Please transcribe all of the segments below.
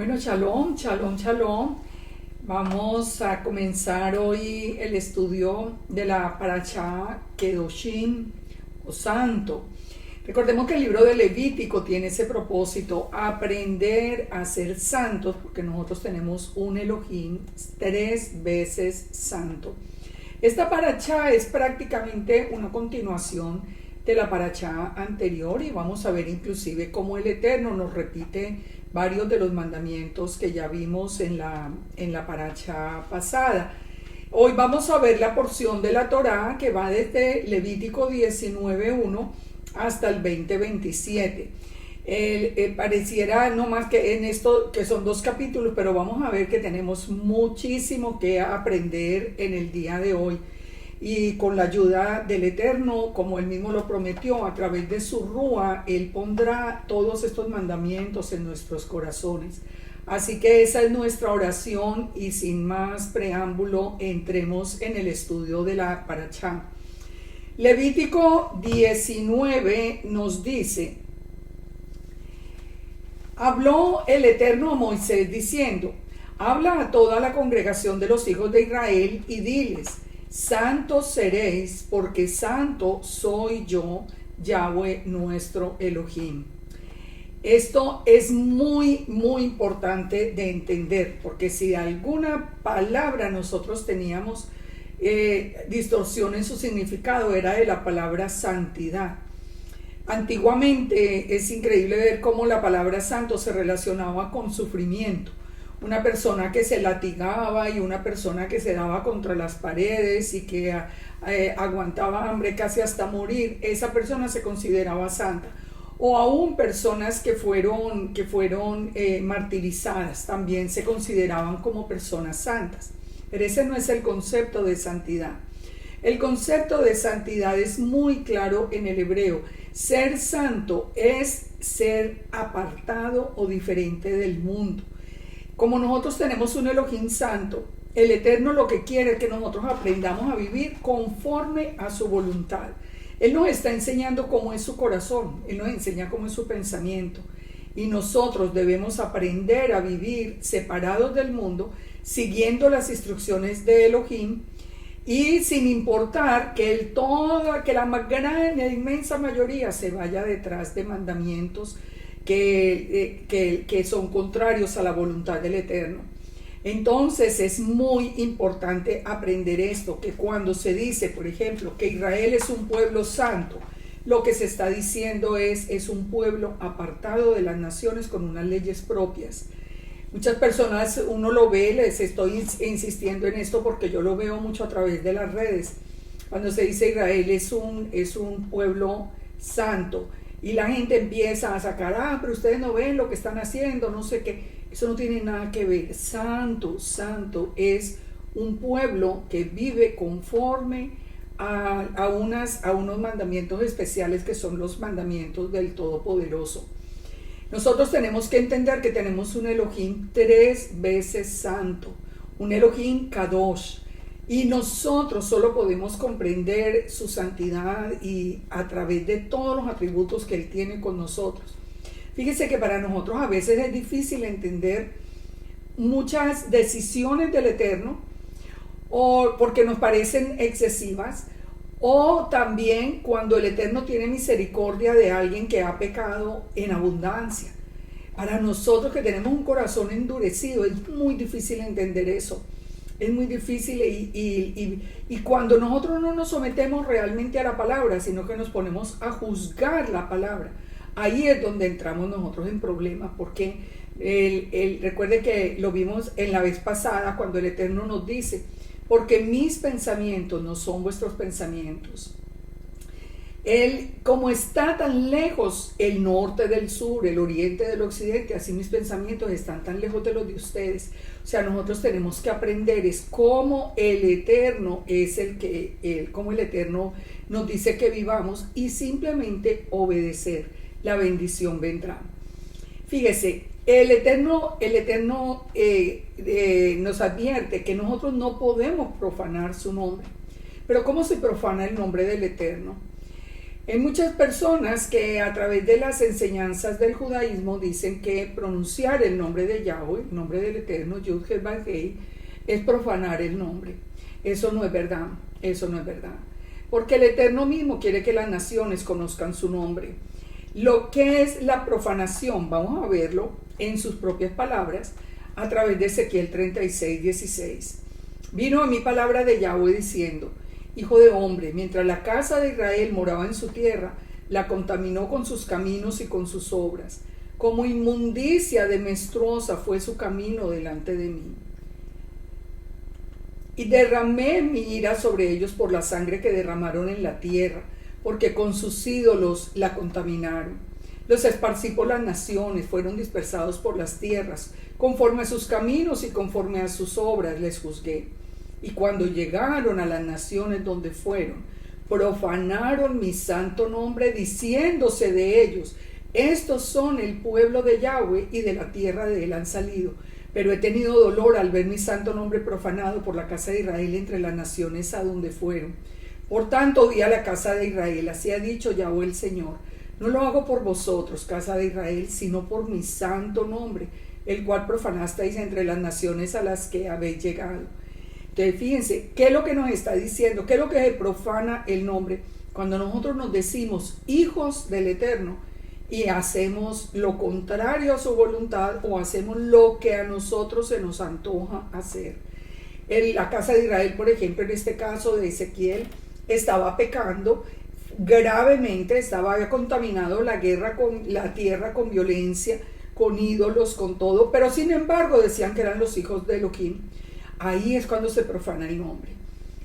Bueno, shalom, shalom, shalom. Vamos a comenzar hoy el estudio de la Parashá Kedoshim o Santo. Recordemos que el libro de Levítico tiene ese propósito, aprender a ser santos, porque nosotros tenemos un Elohim 3 veces santo. Esta Parashá es prácticamente una continuación de la Parashá anterior y vamos a ver inclusive cómo el Eterno nos repite varios de los mandamientos que ya vimos en la Parashá pasada. Hoy vamos a ver la porción de la Torá que va desde Levítico 19:1 hasta el 20:27. Pareciera no más que en esto que son 2 capítulos, pero vamos a ver que tenemos muchísimo que aprender en el día de hoy. Y con la ayuda del Eterno, como Él mismo lo prometió, a través de su Rúa, Él pondrá todos estos mandamientos en nuestros corazones. Así que esa es nuestra oración y sin más preámbulo, entremos en el estudio de la Parashá. Levítico 19 nos dice: habló el Eterno a Moisés diciendo, habla a toda la congregación de los hijos de Israel y diles, santos seréis, porque santo soy yo, Yahweh nuestro Elohim. Esto es muy importante de entender, porque si alguna palabra nosotros teníamos distorsión en su significado, era de la palabra santidad. Antiguamente es increíble ver cómo la palabra santo se relacionaba con sufrimiento. Una persona que se latigaba y una persona que se daba contra las paredes y que aguantaba hambre casi hasta morir, esa persona se consideraba santa. O aún personas que fueron martirizadas también se consideraban como personas santas. Pero ese no es el concepto de santidad. El concepto de santidad es muy claro en el hebreo. Ser santo es ser apartado o diferente del mundo. Como nosotros tenemos un Elohim santo, el Eterno lo que quiere es que nosotros aprendamos a vivir conforme a su voluntad. Él nos está enseñando cómo es su corazón, Él nos enseña cómo es su pensamiento. Y nosotros debemos aprender a vivir separados del mundo, siguiendo las instrucciones de Elohim, y sin importar que la más grande, inmensa mayoría se vaya detrás de mandamientos que son contrarios a la voluntad del Eterno. Entonces es muy importante aprender esto, que cuando se dice, por ejemplo, que Israel es un pueblo santo, lo que se está diciendo es un pueblo apartado de las naciones con unas leyes propias. Muchas personas, uno lo ve, les estoy insistiendo en esto porque yo lo veo mucho a través de las redes, cuando se dice Israel es un pueblo santo, y la gente empieza a sacar, pero ustedes no ven lo que están haciendo, no sé qué. Eso no tiene nada que ver. Santo es un pueblo que vive conforme a unos mandamientos especiales que son los mandamientos del Todopoderoso. Nosotros tenemos que entender que tenemos un Elohim 3 veces santo, un Elohim Kadosh. Y nosotros solo podemos comprender su santidad y a través de todos los atributos que Él tiene con nosotros. Fíjese que para nosotros a veces es difícil entender muchas decisiones del Eterno, o porque nos parecen excesivas, o también cuando el Eterno tiene misericordia de alguien que ha pecado en abundancia. Para nosotros que tenemos un corazón endurecido es muy difícil entender eso. Es muy difícil y cuando nosotros no nos sometemos realmente a la palabra, sino que nos ponemos a juzgar la palabra, ahí es donde entramos nosotros en problemas, porque recuerde que lo vimos en la vez pasada cuando el Eterno nos dice, porque mis pensamientos no son vuestros pensamientos. Él, como está tan lejos el norte del sur, el oriente del occidente, así mis pensamientos están tan lejos de los de ustedes. O sea, nosotros tenemos que aprender es cómo el Eterno es cómo el Eterno nos dice que vivamos y simplemente obedecer. La bendición vendrá. Fíjese, el Eterno nos advierte que nosotros no podemos profanar su nombre. Pero ¿cómo se profana el nombre del Eterno? Hay muchas personas que a través de las enseñanzas del judaísmo dicen que pronunciar el nombre de Yahweh, el nombre del Eterno, Yud-Heh-Vav-Hei, es profanar el nombre. Eso no es verdad, eso no es verdad. Porque el Eterno mismo quiere que las naciones conozcan su nombre. Lo que es la profanación, vamos a verlo en sus propias palabras, a través de Ezequiel 36:16. Vino a mí palabra de Yahweh diciendo: Hijo de hombre, mientras la casa de Israel moraba en su tierra, la contaminó con sus caminos y con sus obras. Como inmundicia de menstruosa fue su camino delante de mí. Y derramé mi ira sobre ellos por la sangre que derramaron en la tierra, porque con sus ídolos la contaminaron. Los esparcí por las naciones, fueron dispersados por las tierras, conforme a sus caminos y conforme a sus obras les juzgué. Y cuando llegaron a las naciones donde fueron, profanaron mi santo nombre, diciéndose de ellos: estos son el pueblo de Yahweh, y de la tierra de él han salido. Pero he tenido dolor al ver mi santo nombre profanado por la casa de Israel entre las naciones a donde fueron. Por tanto, di a la casa de Israel: así ha dicho Yahweh el Señor: no lo hago por vosotros, casa de Israel, sino por mi santo nombre, el cual profanasteis entre las naciones a las que habéis llegado. Entonces, fíjense, ¿qué es lo que nos está diciendo? ¿Qué es lo que se profana el nombre? Cuando nosotros nos decimos hijos del Eterno y hacemos lo contrario a su voluntad, o hacemos lo que a nosotros se nos antoja hacer. La casa de Israel, por ejemplo, en este caso de Ezequiel, estaba pecando gravemente, había contaminado la tierra con violencia, con ídolos, con todo, pero sin embargo decían que eran los hijos de Elohim. Ahí es cuando se profana el nombre.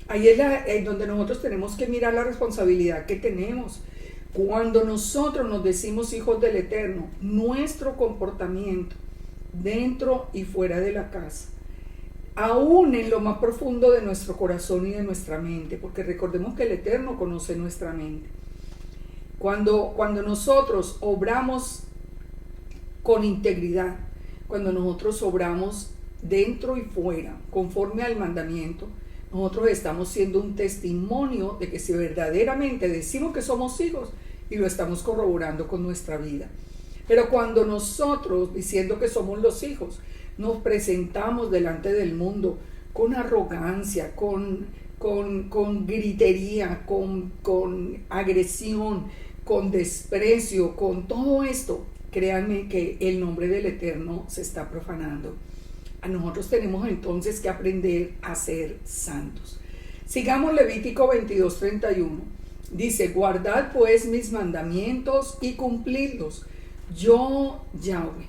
Ahí es donde nosotros tenemos que mirar la responsabilidad que tenemos. Cuando nosotros nos decimos hijos del Eterno, nuestro comportamiento dentro y fuera de la casa, aún en lo más profundo de nuestro corazón y de nuestra mente, porque recordemos que el Eterno conoce nuestra mente. Cuando nosotros obramos con integridad, cuando nosotros obramos dentro y fuera, conforme al mandamiento, nosotros estamos siendo un testimonio de que si verdaderamente decimos que somos hijos, y lo estamos corroborando con nuestra vida. Pero cuando nosotros, diciendo que somos los hijos, nos presentamos delante del mundo con arrogancia, con gritería, con agresión, con desprecio, con todo esto, créanme que el nombre del Eterno se está profanando. A nosotros tenemos entonces que aprender a ser santos. Sigamos Levítico 22:31. Dice: guardad pues mis mandamientos y cumplidlos, yo Yahweh.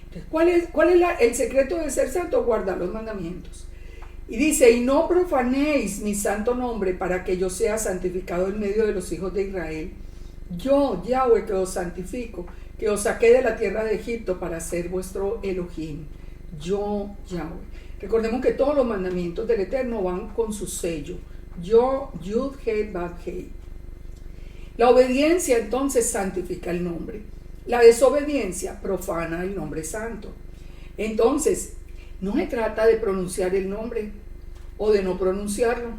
Entonces, ¿cuál es el secreto de ser santo? Guardar los mandamientos. Y dice: y no profanéis mi santo nombre, para que yo sea santificado en medio de los hijos de Israel. Yo, Yahweh, que os santifico, que os saqué de la tierra de Egipto para ser vuestro Elohim. Yo, Yahweh. Recordemos que todos los mandamientos del Eterno van con su sello. Yo, Yud-Heh-Vav-Hei. La obediencia entonces santifica el nombre. La desobediencia profana el nombre santo. Entonces, no se trata de pronunciar el nombre o de no pronunciarlo,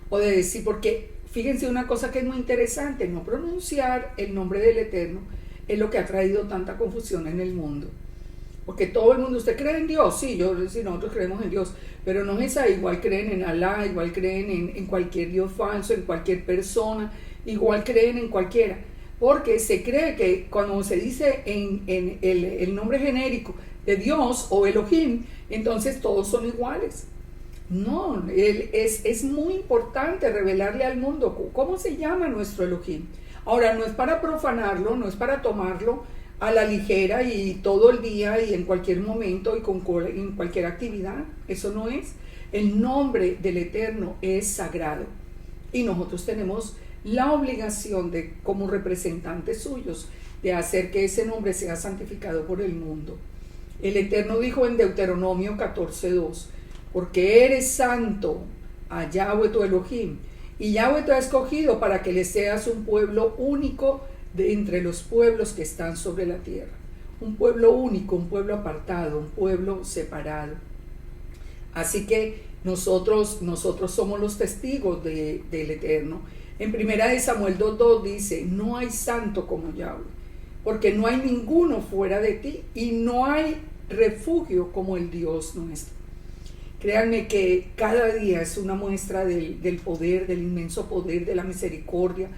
o de decir, porque fíjense una cosa que es muy interesante: no pronunciar el nombre del Eterno es lo que ha traído tanta confusión en el mundo. Porque todo el mundo: ¿usted cree en Dios? Sí, nosotros creemos en Dios, pero no es ahí. Igual creen en Alá, igual creen en cualquier Dios falso, en cualquier persona, igual creen en cualquiera, porque se cree que cuando se dice en el nombre genérico de Dios o Elohim, entonces todos son iguales. No, es muy importante revelarle al mundo cómo se llama nuestro Elohim. Ahora, no es para profanarlo, no es para tomarlo a la ligera y todo el día y en cualquier momento y en cualquier actividad. Eso no es. El nombre del Eterno es sagrado y nosotros tenemos la obligación de, como representantes suyos, de hacer que ese nombre sea santificado por el mundo. El Eterno dijo en Deuteronomio 14:2: porque eres santo a Yahweh tu Elohim, y Yahweh te ha escogido para que le seas un pueblo único de entre los pueblos que están sobre la tierra. Un pueblo único, un pueblo apartado, un pueblo separado. Así que Nosotros somos los testigos del Eterno. En 1 Samuel 2:2 dice, no hay santo como Yahweh, porque no hay ninguno fuera de ti y no hay refugio como el Dios nuestro. Créanme que cada día es una muestra del poder, del inmenso poder, de la misericordia,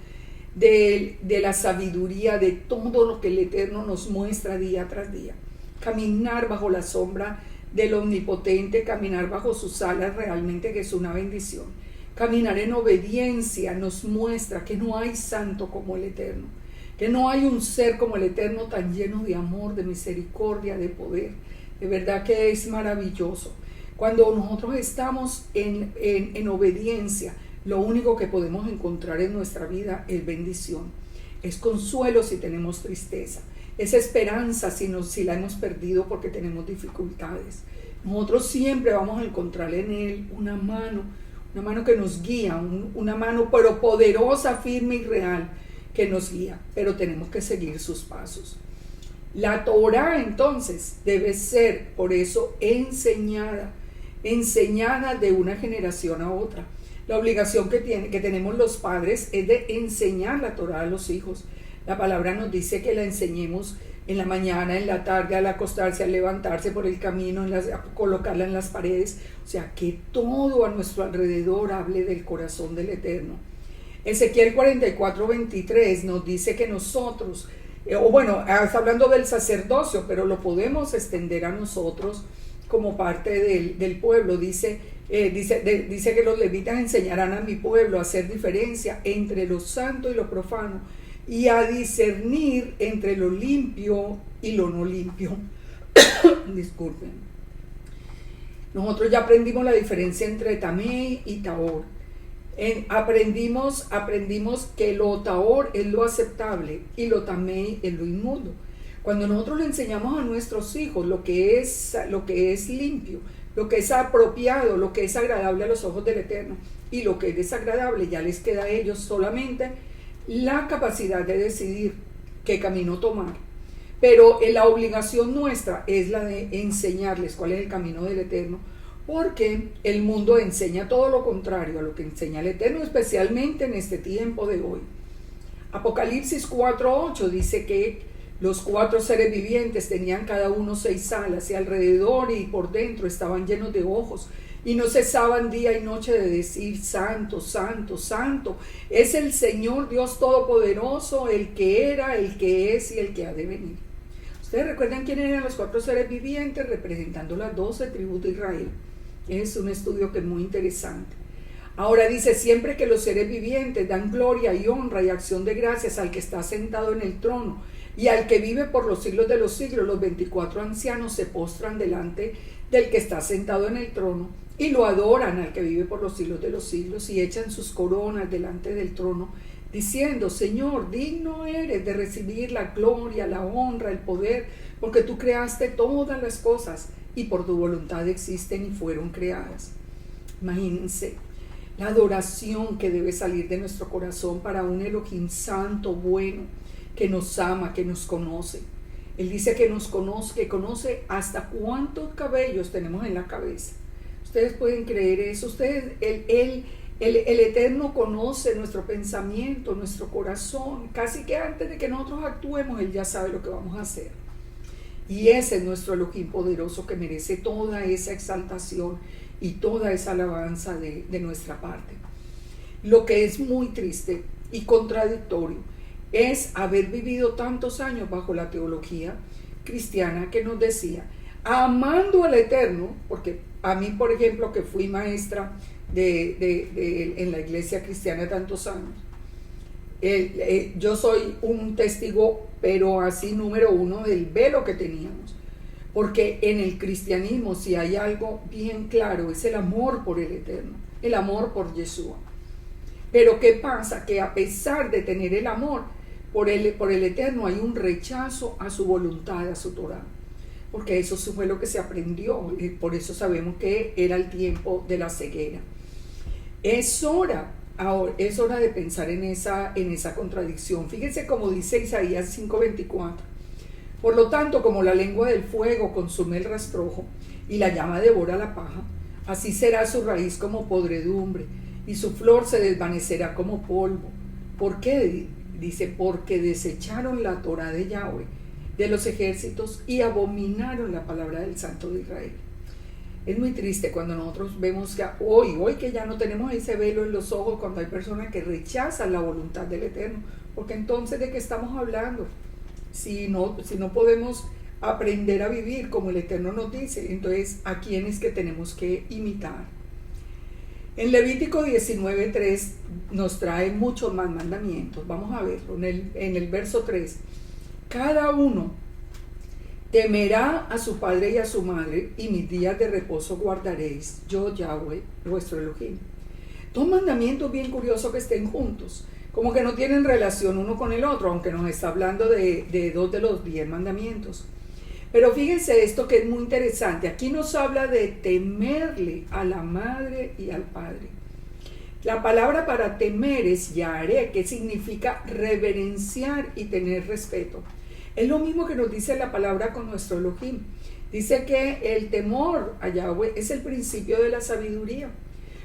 de la sabiduría, de todo lo que el Eterno nos muestra día tras día. Caminar bajo la sombra del Omnipotente, caminar bajo sus alas realmente que es una bendición. Caminar en obediencia nos muestra que no hay santo como el Eterno, que no hay un ser como el Eterno tan lleno de amor, de misericordia, de poder. De verdad que es maravilloso. Cuando nosotros estamos en obediencia, lo único que podemos encontrar en nuestra vida es bendición, es consuelo si tenemos tristeza, es esperanza si la hemos perdido porque tenemos dificultades. Nosotros siempre vamos a encontrar en Él una mano que nos guía, una mano pero poderosa, firme y real que nos guía, pero tenemos que seguir sus pasos. La Torah entonces debe ser por eso enseñada de una generación a otra. La obligación que tenemos los padres es de enseñar la Torah a los hijos. La palabra nos dice que la enseñemos en la mañana, en la tarde, al acostarse, al levantarse por el camino, a colocarla en las paredes. O sea, que todo a nuestro alrededor hable del corazón del Eterno. Ezequiel 44:23 nos dice que nosotros, está hablando del sacerdocio, pero lo podemos extender a nosotros como parte del pueblo. Dice que los levitas enseñarán a mi pueblo a hacer diferencia entre lo santo y lo profano y a discernir entre lo limpio y lo no limpio. Disculpen. Nosotros ya aprendimos la diferencia entre tamei y tahor. Aprendimos que lo tahor es lo aceptable y lo tamei es lo inmundo. Cuando nosotros le enseñamos a nuestros hijos lo que es limpio, lo que es apropiado, lo que es agradable a los ojos del Eterno y lo que es desagradable, ya les queda a ellos solamente la capacidad de decidir qué camino tomar. Pero la obligación nuestra es la de enseñarles cuál es el camino del Eterno, porque el mundo enseña todo lo contrario a lo que enseña el Eterno, especialmente en este tiempo de hoy. Apocalipsis 4:8 dice que los 4 seres vivientes tenían cada uno 6 alas y alrededor y por dentro estaban llenos de ojos y no cesaban día y noche de decir: Santo, Santo, Santo es el Señor Dios Todopoderoso, el que era, el que es y el que ha de venir. ¿Ustedes recuerdan quiénes eran los 4 seres vivientes representando las 12 tribus de Israel? Es un estudio que es muy interesante. Ahora dice: siempre que los seres vivientes dan gloria y honra y acción de gracias al que está sentado en el trono y al que vive por los siglos de los siglos, los 24 ancianos se postran delante del que está sentado en el trono y lo adoran al que vive por los siglos de los siglos y echan sus coronas delante del trono, diciendo: Señor, digno eres de recibir la gloria, la honra, el poder, porque tú creaste todas las cosas y por tu voluntad existen y fueron creadas. Imagínense la adoración que debe salir de nuestro corazón para un Elohim santo, bueno, que nos ama, que nos conoce. Él dice que nos conoce, que conoce hasta cuántos cabellos tenemos en la cabeza. Ustedes pueden creer eso. El Eterno conoce nuestro pensamiento, nuestro corazón. Casi que antes de que nosotros actuemos, Él ya sabe lo que vamos a hacer. Y ese es nuestro Elohim poderoso que merece toda esa exaltación y toda esa alabanza de nuestra parte. Lo que es muy triste y contradictorio es haber vivido tantos años bajo la teología cristiana que nos decía, amando al Eterno, porque a mí, por ejemplo, que fui maestra en la iglesia cristiana tantos años, yo soy un testigo, pero así número 1 del velo que teníamos, porque en el cristianismo si hay algo bien claro es el amor por el Eterno, el amor por Yeshua. Pero ¿qué pasa? Que a pesar de tener el amor por el Eterno hay un rechazo a su voluntad, a su Torah, porque eso fue lo que se aprendió, y por eso sabemos que era el tiempo de la ceguera. Es hora de pensar en esa contradicción. Fíjense como dice Isaías 5:24. Por lo tanto, como la lengua del fuego consume el rastrojo y la llama devora la paja, Así será su raíz como podredumbre, y su flor se desvanecerá como polvo. ¿Por qué? Dice, porque desecharon la Torá de Yahweh, de los ejércitos, y abominaron la palabra del Santo de Israel. Es muy triste cuando nosotros vemos que hoy que ya no tenemos ese velo en los ojos, cuando hay personas que rechazan la voluntad del Eterno, porque entonces ¿de qué estamos hablando? Si no podemos aprender a vivir como el Eterno nos dice, entonces ¿a quién es que tenemos que imitar? En Levítico 19:3 nos trae muchos más mandamientos. Vamos a verlo en el verso 3. Cada uno temerá a su padre y a su madre, y mis días de reposo guardaréis, yo Yahweh, vuestro Elohim. Dos mandamientos bien curiosos que estén juntos, como que no tienen relación uno con el otro, aunque nos está hablando de 2 de los 10 mandamientos. Pero fíjense esto que es muy interesante. Aquí nos habla de temerle a la madre y al padre. La palabra para temer es yaré, que significa reverenciar y tener respeto. Es lo mismo que nos dice la palabra con nuestro Elohim. Dice que el temor a Yahweh es el principio de la sabiduría.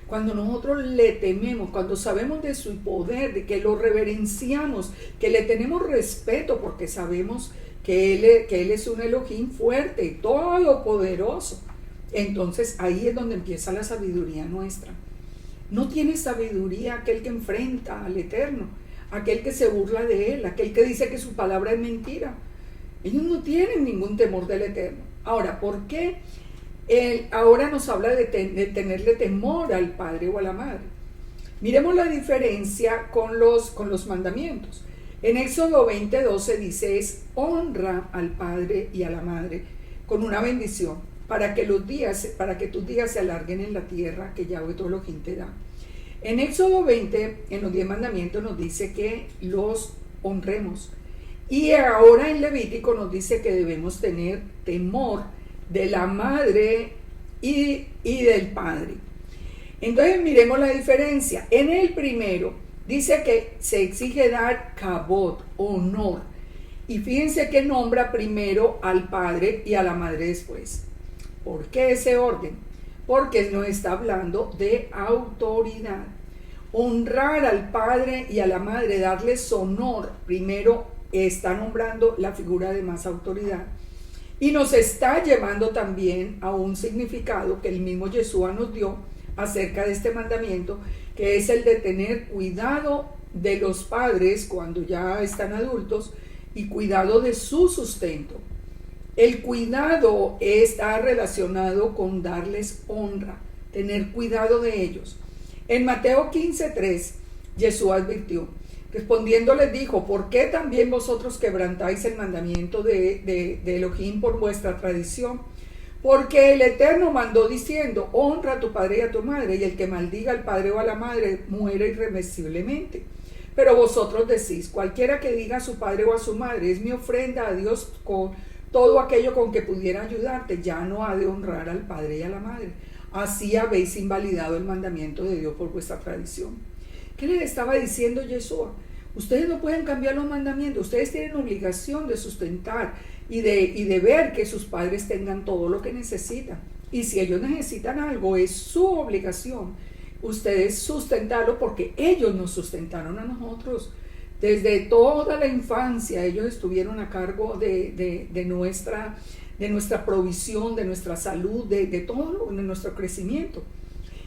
Cuando nosotros le tememos, cuando sabemos de su poder, de que lo reverenciamos, que le tenemos respeto porque sabemos que él es un Elohim fuerte, todopoderoso, entonces ahí es donde empieza la sabiduría nuestra. No tiene sabiduría aquel que enfrenta al Eterno, aquel que se burla de él, aquel que dice que su palabra es mentira. Ellos no tienen ningún temor del Eterno. Ahora, ¿por qué él ahora nos habla de tenerle temor al padre o a la madre? Miremos la diferencia con los mandamientos. En Éxodo 20:12 dice, es honra al padre y a la madre con una bendición, para que tus días se alarguen en la tierra que Yahweh tu Elohim te da. En Éxodo 20, en los 10 mandamientos, nos dice que los honremos. Y ahora en Levítico nos dice que debemos tener temor de la madre y del padre. Entonces miremos la diferencia. En el primero dice que se exige dar kabod, honor. Y fíjense que nombra primero al padre y a la madre después. ¿Por qué ese orden? Porque nos está hablando de autoridad. Honrar al padre y a la madre, darles honor, primero está nombrando la figura de más autoridad. Y nos está llevando también a un significado que el mismo Yeshua nos dio acerca de este mandamiento, que es el de tener cuidado de los padres cuando ya están adultos y cuidado de su sustento. El cuidado está relacionado con darles honra, tener cuidado de ellos. En Mateo 15:3, Jesús advirtió, respondiendo les dijo, ¿por qué también vosotros quebrantáis el mandamiento de Elohim por vuestra tradición? Porque el Eterno mandó diciendo, honra a tu padre y a tu madre, y el que maldiga al padre o a la madre muere irremisiblemente. Pero vosotros decís, cualquiera que diga a su padre o a su madre, es mi ofrenda a Dios con todo aquello con que pudiera ayudarte, ya no ha de honrar al padre y a la madre. Así habéis invalidado el mandamiento de Dios por vuestra tradición. ¿Qué les estaba diciendo Yeshua? Ustedes no pueden cambiar los mandamientos, ustedes tienen obligación de sustentar y de ver que sus padres tengan todo lo que necesitan. Y si ellos necesitan algo, es su obligación ustedes sustentarlo, porque ellos nos sustentaron a nosotros. Desde toda la infancia ellos estuvieron a cargo de nuestra provisión, de nuestra salud, de todo, de nuestro crecimiento.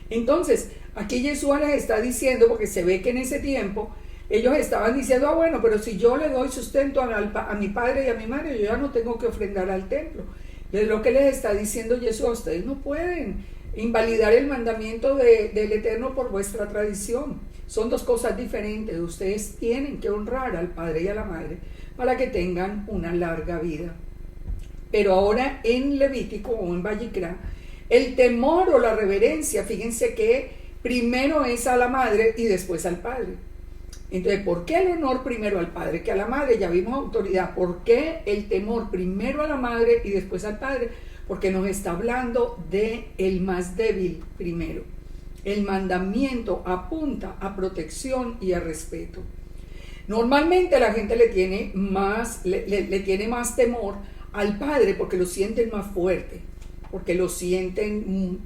Entonces, aquí Yeshua les está diciendo, porque se ve que en ese tiempo ellos estaban diciendo, bueno, pero si yo le doy sustento a mi padre y a mi madre, yo ya no tengo que ofrendar al templo. Es lo que les está diciendo Yeshua, ustedes no pueden invalidar el mandamiento del Eterno por vuestra tradición. Son dos cosas diferentes. Ustedes tienen que honrar al padre y a la madre para que tengan una larga vida. Pero ahora en Levítico o en Vayikra, el temor o la reverencia, fíjense que primero es a la madre y después al padre. Entonces, ¿por qué el honor primero al padre que a la madre? Ya vimos autoridad. ¿Por qué el temor primero a la madre y después al padre? Porque nos está hablando de el más débil primero. El mandamiento apunta a protección y a respeto. Normalmente la gente le tiene más temor al padre porque lo sienten más fuerte, porque lo sienten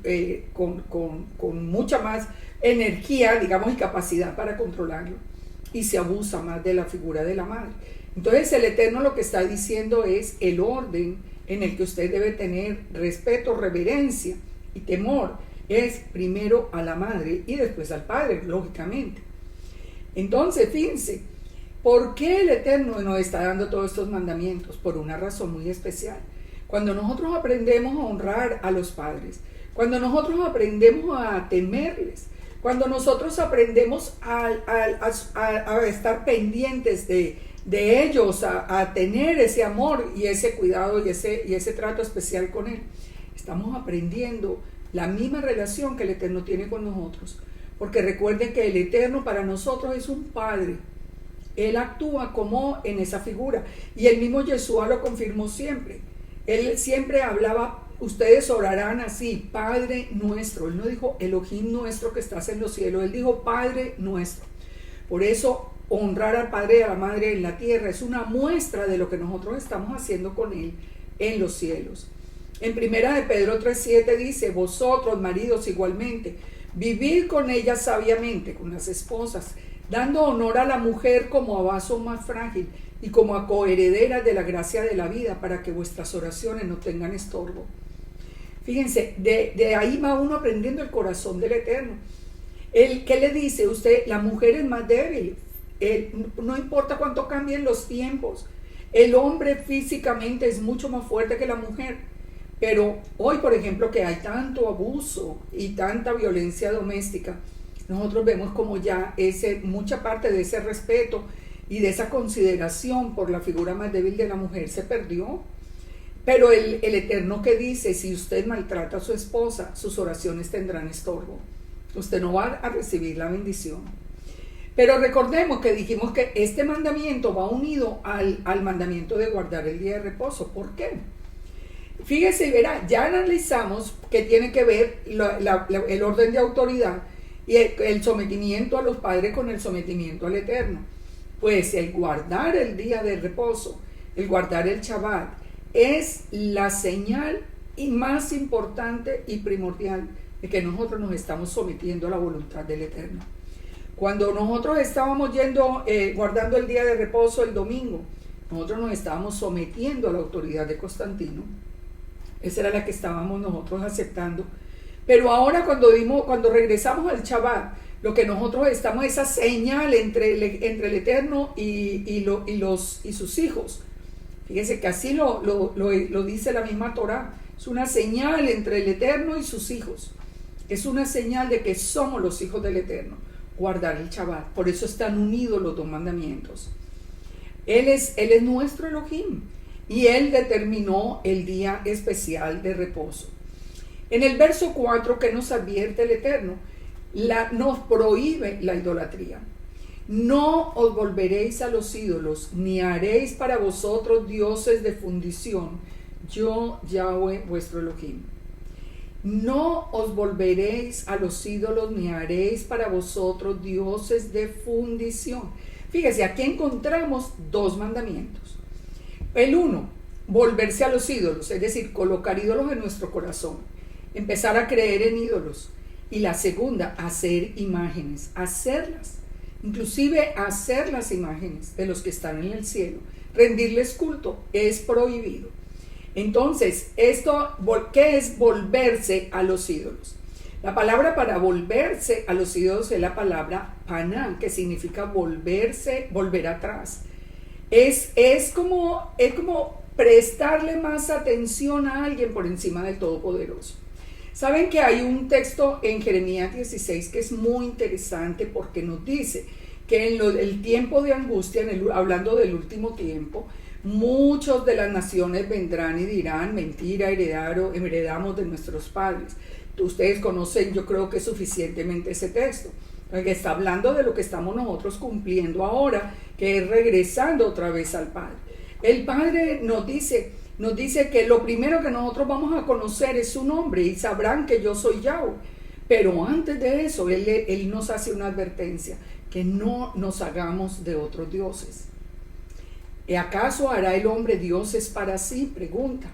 con mucha más energía, digamos, y capacidad para controlarlo, y se abusa más de la figura de la madre. Entonces el Eterno lo que está diciendo es el orden en el que usted debe tener respeto, reverencia y temor, es primero a la madre y después al padre, lógicamente. Entonces, fíjense, ¿por qué el Eterno nos está dando todos estos mandamientos? Por una razón muy especial. Cuando nosotros aprendemos a honrar a los padres, cuando nosotros aprendemos a temerles, cuando nosotros aprendemos a estar pendientes de ellos, a tener ese amor y ese cuidado y ese trato especial con él, estamos aprendiendo la misma relación que el Eterno tiene con nosotros. Porque recuerden que el Eterno para nosotros es un Padre. Él actúa como en esa figura. Y el mismo Yeshua lo confirmó siempre. Él siempre hablaba, ustedes orarán así, Padre nuestro. Él no dijo Elohim nuestro que estás en los cielos. Él dijo Padre nuestro. Por eso honrar al Padre y a la Madre en la tierra es una muestra de lo que nosotros estamos haciendo con Él en los cielos. En primera de Pedro 3:7 dice, vosotros maridos igualmente, vivid con ellas sabiamente, con las esposas, dando honor a la mujer como a vaso más frágil y como a coherederas de la gracia de la vida, para que vuestras oraciones no tengan estorbo. Fíjense, de ahí va uno aprendiendo el corazón del Eterno. ¿Qué le dice? Usted, la mujer es más débil, no importa cuánto cambien los tiempos, el hombre físicamente es mucho más fuerte que la mujer. Pero hoy, por ejemplo, que hay tanto abuso y tanta violencia doméstica, nosotros vemos como ya mucha parte de ese respeto y de esa consideración por la figura más débil de la mujer se perdió. Pero el Eterno que dice, si usted maltrata a su esposa, sus oraciones tendrán estorbo. Usted no va a recibir la bendición. Pero recordemos que dijimos que este mandamiento va unido al mandamiento de guardar el día de reposo. ¿Por qué? Fíjese y verá, ya analizamos que tiene que ver el orden de autoridad y el sometimiento a los padres con el sometimiento al Eterno. Pues el guardar el día de reposo, el guardar el Shabbat, es la señal y más importante y primordial de que nosotros nos estamos sometiendo a la voluntad del Eterno. Cuando nosotros estábamos guardando el día de reposo el domingo, nosotros nos estábamos sometiendo a la autoridad de Constantino. Esa era la que estábamos nosotros aceptando. Pero ahora cuando regresamos al Shabbat, lo que nosotros estamos, esa señal entre el Eterno y sus hijos. Fíjense que así lo dice la misma Torá. Es una señal entre el Eterno y sus hijos. Es una señal de que somos los hijos del Eterno. Guardar el Shabbat. Por eso están unidos los dos mandamientos. Él es nuestro Elohim. Y Él determinó el día especial de reposo. En el verso 4 que nos advierte el Eterno, nos prohíbe la idolatría. No os volveréis a los ídolos, ni haréis para vosotros dioses de fundición. Yo, Yahweh, vuestro Elohim. No os volveréis a los ídolos, ni haréis para vosotros dioses de fundición. Fíjese, aquí encontramos dos mandamientos. El uno, volverse a los ídolos, es decir, colocar ídolos en nuestro corazón, empezar a creer en ídolos. Y la segunda, hacer imágenes, hacerlas, inclusive hacer las imágenes de los que están en el cielo, rendirles culto, es prohibido. Entonces, ¿qué es volverse a los ídolos? La palabra para volverse a los ídolos es la palabra paná, que significa volver atrás. Es como prestarle más atención a alguien por encima del Todopoderoso. Saben que hay un texto en Jeremías 16 que es muy interesante porque nos dice que en el tiempo de angustia, hablando del último tiempo, muchos de las naciones vendrán y dirán, mentira, heredamos de nuestros padres. Ustedes conocen, yo creo que suficientemente ese texto, que está hablando de lo que estamos nosotros cumpliendo ahora, que es regresando otra vez al Padre. El Padre nos dice que lo primero que nosotros vamos a conocer es su nombre y sabrán que yo soy Yahweh. Pero antes de eso, Él nos hace una advertencia, que no nos hagamos de otros dioses. ¿Y acaso hará el hombre dioses para sí? Pregunta,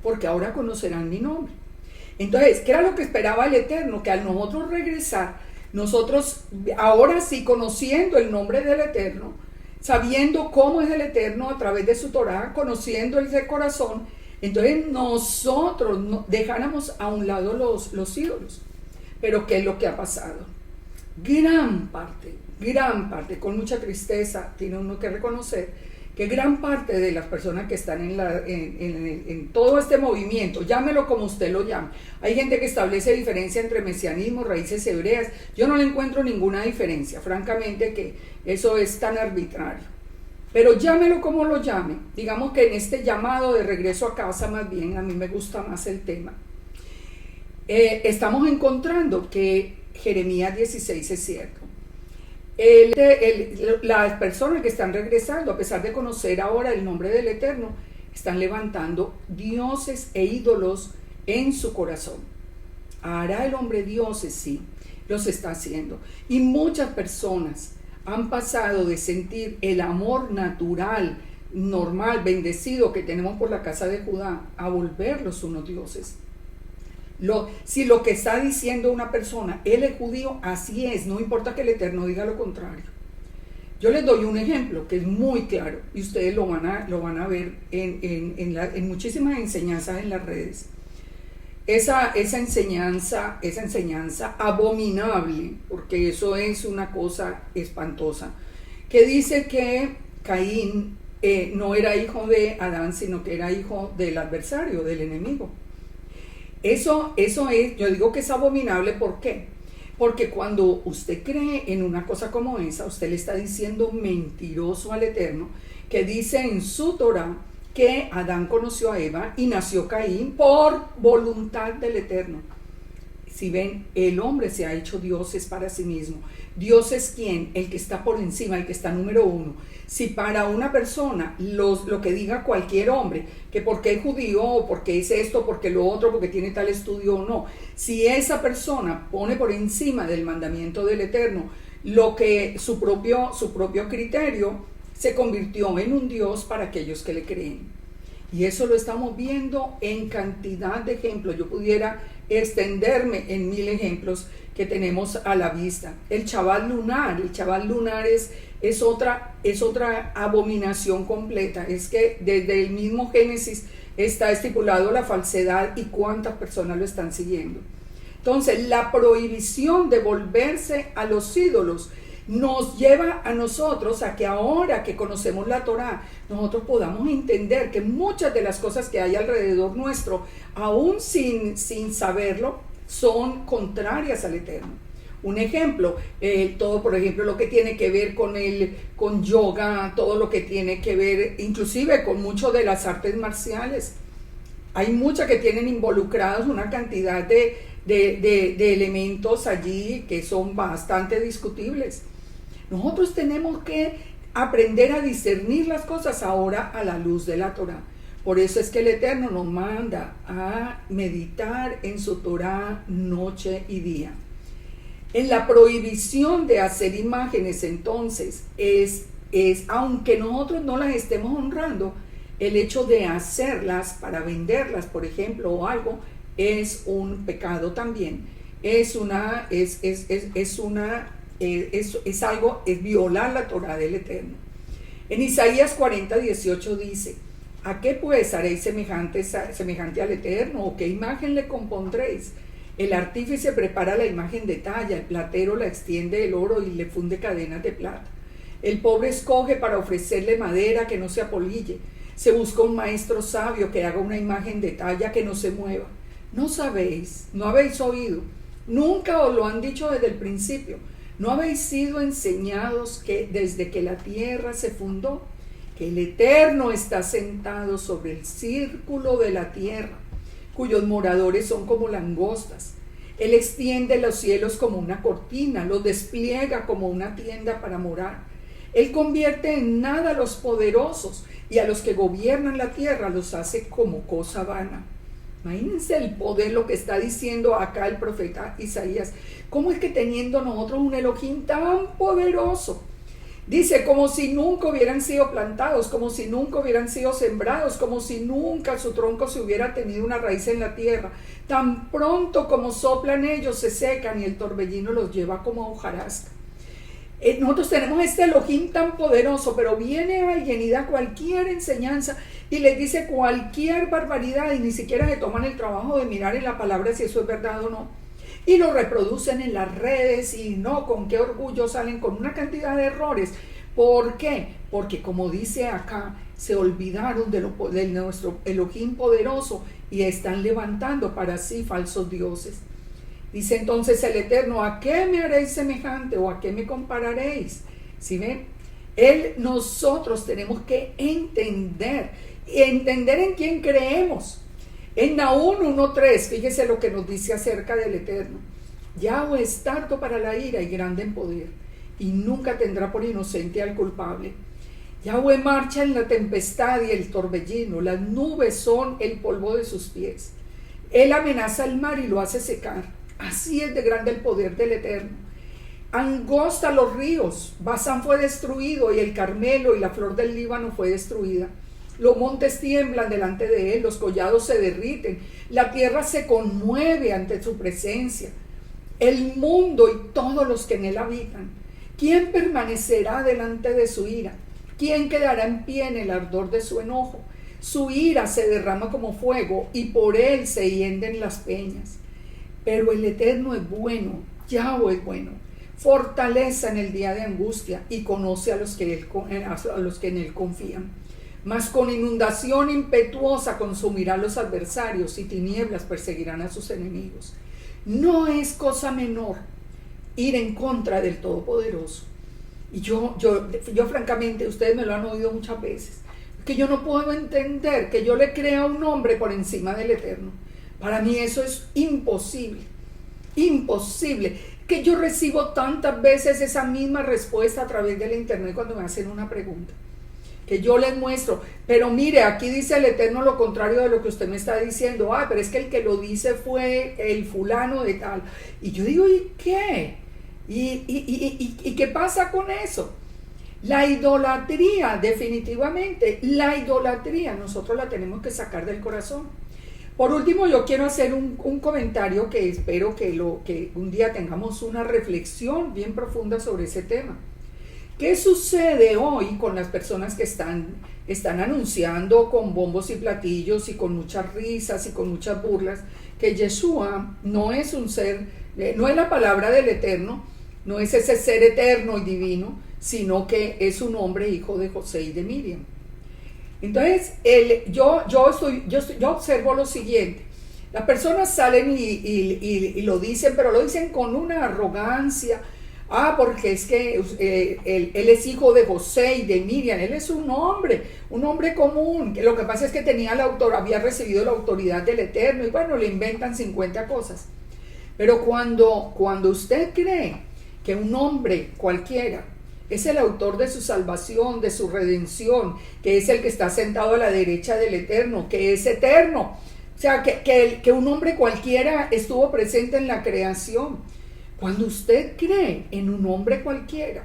porque ahora conocerán mi nombre. Entonces, ¿qué era lo que esperaba el Eterno? Que al nosotros regresar, nosotros ahora sí, conociendo el nombre del Eterno, sabiendo cómo es el Eterno a través de su Torah, conociendo ese corazón, entonces nosotros dejáramos a un lado los ídolos. Pero ¿qué es lo que ha pasado? Gran parte, con mucha tristeza, tiene uno que reconocer que gran parte de las personas que están en todo este movimiento, llámelo como usted lo llame, hay gente que establece diferencia entre mesianismo, raíces hebreas, yo no le encuentro ninguna diferencia, francamente que eso es tan arbitrario, pero llámelo como lo llame, digamos que en este llamado de regreso a casa, más bien, a mí me gusta más el tema, estamos encontrando que Jeremías 16 es cierto. Las personas que están regresando, a pesar de conocer ahora el nombre del Eterno, están levantando dioses e ídolos en su corazón. Hará el hombre dioses, sí, los está haciendo. Y muchas personas han pasado de sentir el amor natural, normal, bendecido que tenemos por la casa de Judá, a volverlos unos dioses. Si lo que está diciendo una persona, él es judío, así es, no importa que el Eterno diga lo contrario. Yo les doy un ejemplo que es muy claro y ustedes lo van a ver en muchísimas enseñanzas en las redes. Esa enseñanza abominable, porque eso es una cosa espantosa, que dice que Caín no era hijo de Adán, sino que era hijo del adversario, del enemigo. Eso es, yo digo que es abominable, ¿por qué? Porque cuando usted cree en una cosa como esa, usted le está diciendo mentiroso al Eterno, que dice en su Torah que Adán conoció a Eva y nació Caín por voluntad del Eterno. Si ven, el hombre se ha hecho dioses para sí mismo. Dios es quien, el que está por encima, el que está número uno. Si para una persona lo que diga cualquier hombre, que porque es judío, o porque es esto, porque lo otro, porque tiene tal estudio o no, si esa persona pone por encima del mandamiento del Eterno lo que su propio criterio, se convirtió en un Dios para aquellos que le creen. Y eso lo estamos viendo en cantidad de ejemplos. Yo pudiera extenderme en 1000 ejemplos que tenemos a la vista. El Shabbat lunar es otra abominación completa. Es que desde el mismo Génesis está estipulado la falsedad y cuántas personas lo están siguiendo. Entonces, la prohibición de volverse a los ídolos nos lleva a nosotros a que ahora que conocemos la Torá, nosotros podamos entender que muchas de las cosas que hay alrededor nuestro, aún sin saberlo, son contrarias al Eterno. Un ejemplo, todo, por ejemplo, lo que tiene que ver con yoga, todo lo que tiene que ver, inclusive con mucho de las artes marciales. Hay muchas que tienen involucrados una cantidad de elementos allí que son bastante discutibles. Nosotros tenemos que aprender a discernir las cosas ahora a la luz de la Torá. Por eso es que el Eterno nos manda a meditar en su Torá noche y día. En la prohibición de hacer imágenes, entonces, es aunque nosotros no las estemos honrando, el hecho de hacerlas para venderlas, por ejemplo, o algo, es un pecado también. Es violar la Torá del Eterno. En Isaías 40:18 dice: ¿a qué pues haréis semejante al Eterno? ¿O qué imagen le compondréis? El artífice prepara la imagen de talla, el platero la extiende el oro y le funde cadenas de plata. El pobre escoge para ofrecerle madera que no se apolille. Se busca un maestro sabio que haga una imagen de talla que no se mueva. ¿No sabéis? ¿No habéis oído? Nunca os lo han dicho desde el principio. ¿No habéis sido enseñados que desde que la tierra se fundó, que el Eterno está sentado sobre el círculo de la tierra, cuyos moradores son como langostas? Él extiende los cielos como una cortina, los despliega como una tienda para morar. Él convierte en nada a los poderosos y a los que gobiernan la tierra los hace como cosa vana. Imagínense el poder, lo que está diciendo acá el profeta Isaías. ¿Cómo es que teniendo nosotros un Elohim tan poderoso, Dice, como si nunca hubieran sido plantados, como si nunca hubieran sido sembrados, como si nunca su tronco se hubiera tenido una raíz en la tierra. Tan pronto como soplan ellos se secan y el torbellino los lleva como a hojarasca. Nosotros tenemos este Elohim tan poderoso, pero viene alguien y da cualquier enseñanza y les dice cualquier barbaridad y ni siquiera se toman el trabajo de mirar en la palabra si eso es verdad o no. Y lo reproducen en las redes y no, con qué orgullo salen con una cantidad de errores. ¿Por qué? Porque como dice acá, se olvidaron de nuestro Elohim poderoso y están levantando para sí falsos dioses. Dice entonces el Eterno, ¿a qué me haréis semejante o a qué me compararéis? ¿Sí ven? Nosotros tenemos que entender en quién creemos. En Nahum 1:3, fíjese lo que nos dice acerca del Eterno. Yahweh es tardo para la ira y grande en poder, y nunca tendrá por inocente al culpable. Yahweh marcha en la tempestad y el torbellino, las nubes son el polvo de sus pies. Él amenaza el mar y lo hace secar. Así es de grande el poder del Eterno. Angosta los ríos, Basán fue destruido y el Carmelo y la flor del Líbano fue destruida. Los montes tiemblan delante de él, los collados se derriten, la tierra se conmueve ante su presencia. El mundo y todos los que en él habitan. ¿Quién permanecerá delante de su ira? ¿Quién quedará en pie en el ardor de su enojo? Su ira se derrama como fuego y por él se hienden las peñas. Pero el Eterno es bueno, Yahweh es bueno. Fortaleza en el día de angustia y conoce a los que en él confían. Mas con inundación impetuosa consumirá a los adversarios y tinieblas perseguirán a sus enemigos. No es cosa menor ir en contra del Todopoderoso. Y yo francamente, ustedes me lo han oído muchas veces, que yo no puedo entender que yo le crea un hombre por encima del Eterno. Para mí eso es imposible, imposible. Que yo recibo tantas veces esa misma respuesta a través de la internet cuando me hacen una pregunta. Que yo les muestro, pero mire, aquí dice el Eterno lo contrario de lo que usted me está diciendo. Pero es que el que lo dice fue el fulano de tal. Y yo digo, ¿y qué? ¿Y qué pasa con eso? La idolatría, definitivamente, la idolatría nosotros la tenemos que sacar del corazón. Por último, yo quiero hacer un comentario que espero que un día tengamos una reflexión bien profunda sobre ese tema. ¿Qué sucede hoy con las personas que están anunciando con bombos y platillos y con muchas risas y con muchas burlas que Yeshua no es un ser, no es la palabra del Eterno, no es ese ser eterno y divino, sino que es un hombre hijo de José y de Miriam? Entonces, yo observo lo siguiente. Las personas salen y lo dicen, pero lo dicen con una arrogancia. Porque es que él es hijo de José y de Miriam, él es un hombre común. Lo que pasa es que había recibido la autoridad del Eterno y bueno, le inventan 50 cosas. Pero cuando usted cree que un hombre cualquiera es el autor de su salvación, de su redención, que es el que está sentado a la derecha del Eterno, que es eterno, o sea, que un hombre cualquiera estuvo presente en la creación. Cuando usted cree en un hombre cualquiera,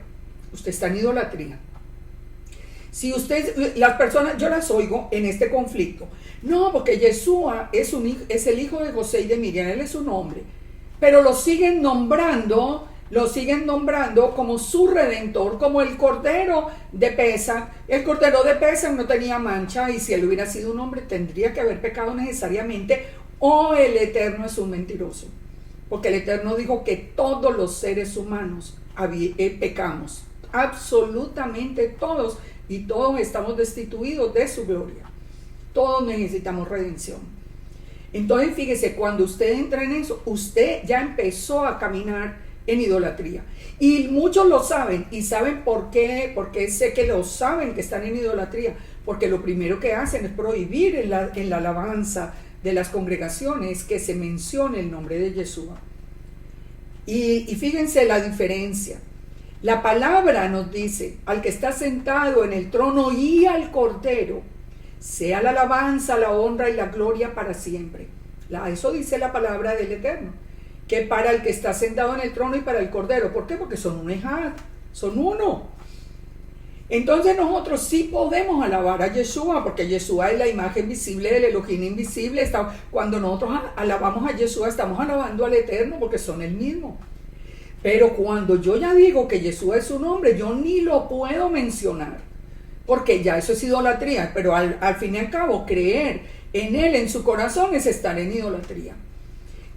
usted está en idolatría. Si las personas, yo las oigo en este conflicto. No, porque Yeshua es el hijo de José y de Miriam, él es un hombre. Pero lo siguen nombrando como su redentor, como el Cordero de Pesach. El Cordero de Pesach no tenía mancha y si él hubiera sido un hombre tendría que haber pecado necesariamente, o el Eterno es un mentiroso. Porque el Eterno dijo que todos los seres humanos pecamos, absolutamente todos, y todos estamos destituidos de su gloria. Todos necesitamos redención. Entonces, fíjese, cuando usted entra en eso, usted ya empezó a caminar en idolatría. Y muchos lo saben, y ¿saben por qué? Porque sé que lo saben que están en idolatría, porque lo primero que hacen es prohibir en la alabanza de las congregaciones que se mencione el nombre de Yeshua. Y fíjense la diferencia. La palabra nos dice, al que está sentado en el trono y al Cordero, sea la alabanza, la honra y la gloria para siempre. Eso dice la palabra del Eterno, que para el que está sentado en el trono y para el Cordero. ¿Por qué? Porque son un ejad, son uno. Entonces nosotros sí podemos alabar a Yeshua, porque Yeshua es la imagen visible del Elohim invisible. Cuando nosotros alabamos a Yeshua, estamos alabando al Eterno, porque son el mismo. Pero cuando yo ya digo que Yeshua es su nombre, yo ni lo puedo mencionar, porque ya eso es idolatría. Pero al fin y al cabo, creer en Él, en su corazón, es estar en idolatría.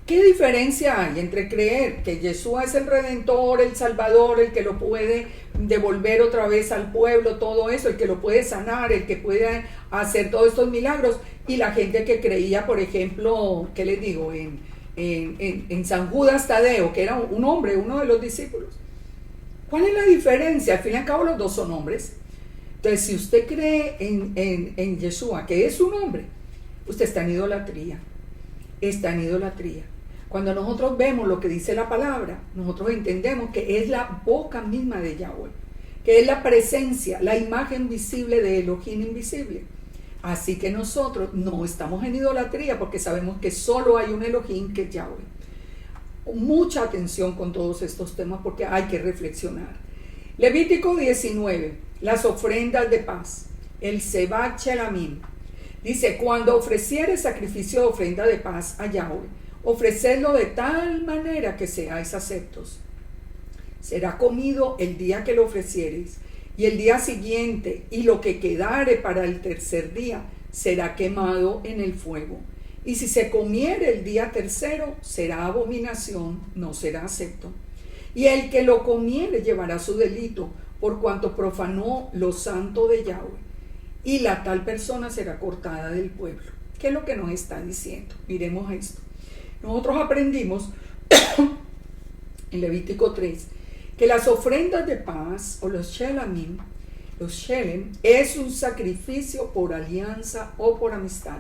¿Qué diferencia hay entre creer que Yeshua es el Redentor, el Salvador, el que lo puede devolver otra vez al pueblo, todo eso, el que lo puede sanar, el que puede hacer todos estos milagros, y la gente que creía, por ejemplo, ¿qué les digo? En San Judas Tadeo, que era un hombre, uno de los discípulos? ¿Cuál es la diferencia? Al fin y al cabo los dos son hombres. Entonces, si usted cree en Yeshua, que es un hombre, usted está en idolatría. Está en idolatría. Cuando nosotros vemos lo que dice la palabra, nosotros entendemos que es la boca misma de Yahweh, que es la presencia, la imagen visible de Elohim invisible. Así que nosotros no estamos en idolatría, porque sabemos que solo hay un Elohim, que es Yahweh. Mucha atención con todos estos temas, porque hay que reflexionar. Levítico 19, las ofrendas de paz, el Sebat Shelamim. Dice: cuando ofrecieres sacrificio de ofrenda de paz a Yahweh, ofrecedlo de tal manera que seáis aceptos. Será comido el día que lo ofrecieres, y el día siguiente, y lo que quedare para el tercer día será quemado en el fuego. Y si se comiere el día tercero, será abominación, no será acepto. Y el que lo comiere llevará su delito, por cuanto profanó lo santo de Yahweh, y la tal persona será cortada del pueblo. ¿Qué es lo que nos está diciendo? Miremos esto. Nosotros aprendimos en Levítico 3 que las ofrendas de paz, o los shelamim, los shelem, es un sacrificio por alianza o por amistad.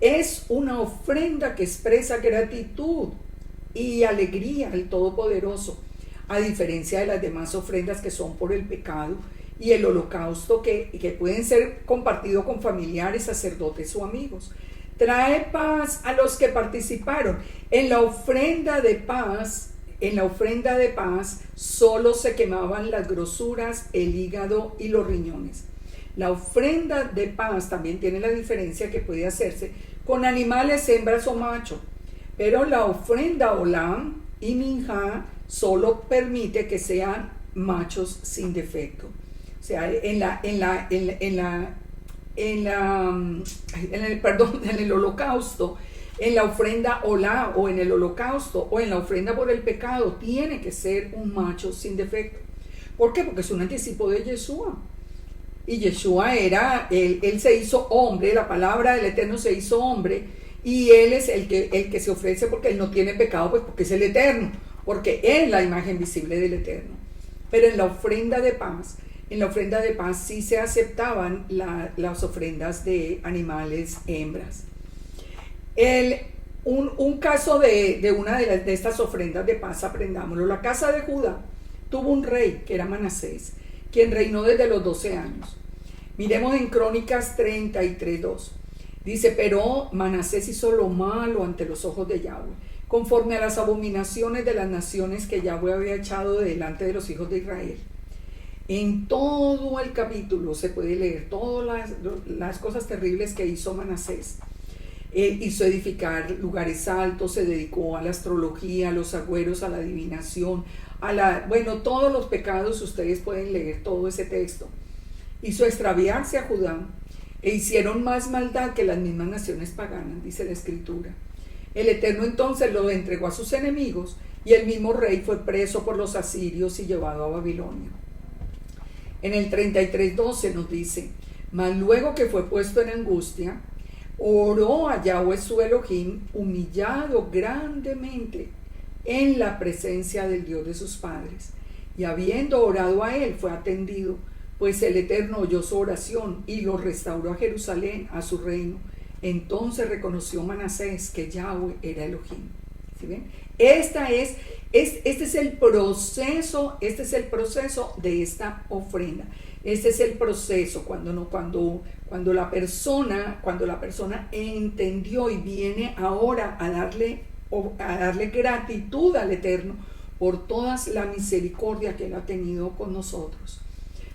Es una ofrenda que expresa gratitud y alegría al Todopoderoso, a diferencia de las demás ofrendas que son por el pecado y el holocausto, que pueden ser compartidos con familiares, sacerdotes o amigos. Trae paz a los que participaron. En la ofrenda de paz solo se quemaban las grosuras, el hígado y los riñones. La ofrenda de paz también tiene la diferencia que puede hacerse con animales, hembras o macho, pero la ofrenda olam y minjá solo permite que sean machos sin defecto. O sea, en el holocausto, en la ofrenda olá, o en el holocausto, o en la ofrenda por el pecado, tiene que ser un macho sin defecto. ¿Por qué? Porque es un anticipo de Yeshua. Y Yeshua él se hizo hombre, la palabra del Eterno se hizo hombre, y él es el que se ofrece, porque él no tiene pecado, pues porque es el Eterno, porque él es la imagen visible del Eterno. Pero en la ofrenda de paz sí se aceptaban las ofrendas de animales hembras. Un caso de una de estas ofrendas de paz, aprendámoslo. La casa de Judá tuvo un rey, que era Manasés, quien reinó desde los 12 años. Miremos en Crónicas 33:2. Dice: pero Manasés hizo lo malo ante los ojos de Yahweh, conforme a las abominaciones de las naciones que Yahweh había echado de delante de los hijos de Israel. En todo el capítulo se puede leer todas las cosas terribles que hizo Manasés. Hizo edificar lugares altos, se dedicó a la astrología, a los agüeros, a la adivinación, todos los pecados. Ustedes pueden leer todo ese texto. Hizo extraviarse a Judá, e hicieron más maldad que las mismas naciones paganas, dice la Escritura. El Eterno entonces lo entregó a sus enemigos, y el mismo rey fue preso por los asirios y llevado a Babilonia. En el 33:12 nos dice: mas luego que fue puesto en angustia, oró a Yahweh su Elohim, humillado grandemente en la presencia del Dios de sus padres. Y habiendo orado a él, fue atendido, pues el Eterno oyó su oración y lo restauró a Jerusalén, a su reino. Entonces reconoció Manasés que Yahweh era Elohim. ¿Sí ven? Este es el proceso de esta ofrenda. Este es el proceso cuando la persona entendió y viene ahora a darle gratitud al Eterno por toda la misericordia que él ha tenido con nosotros.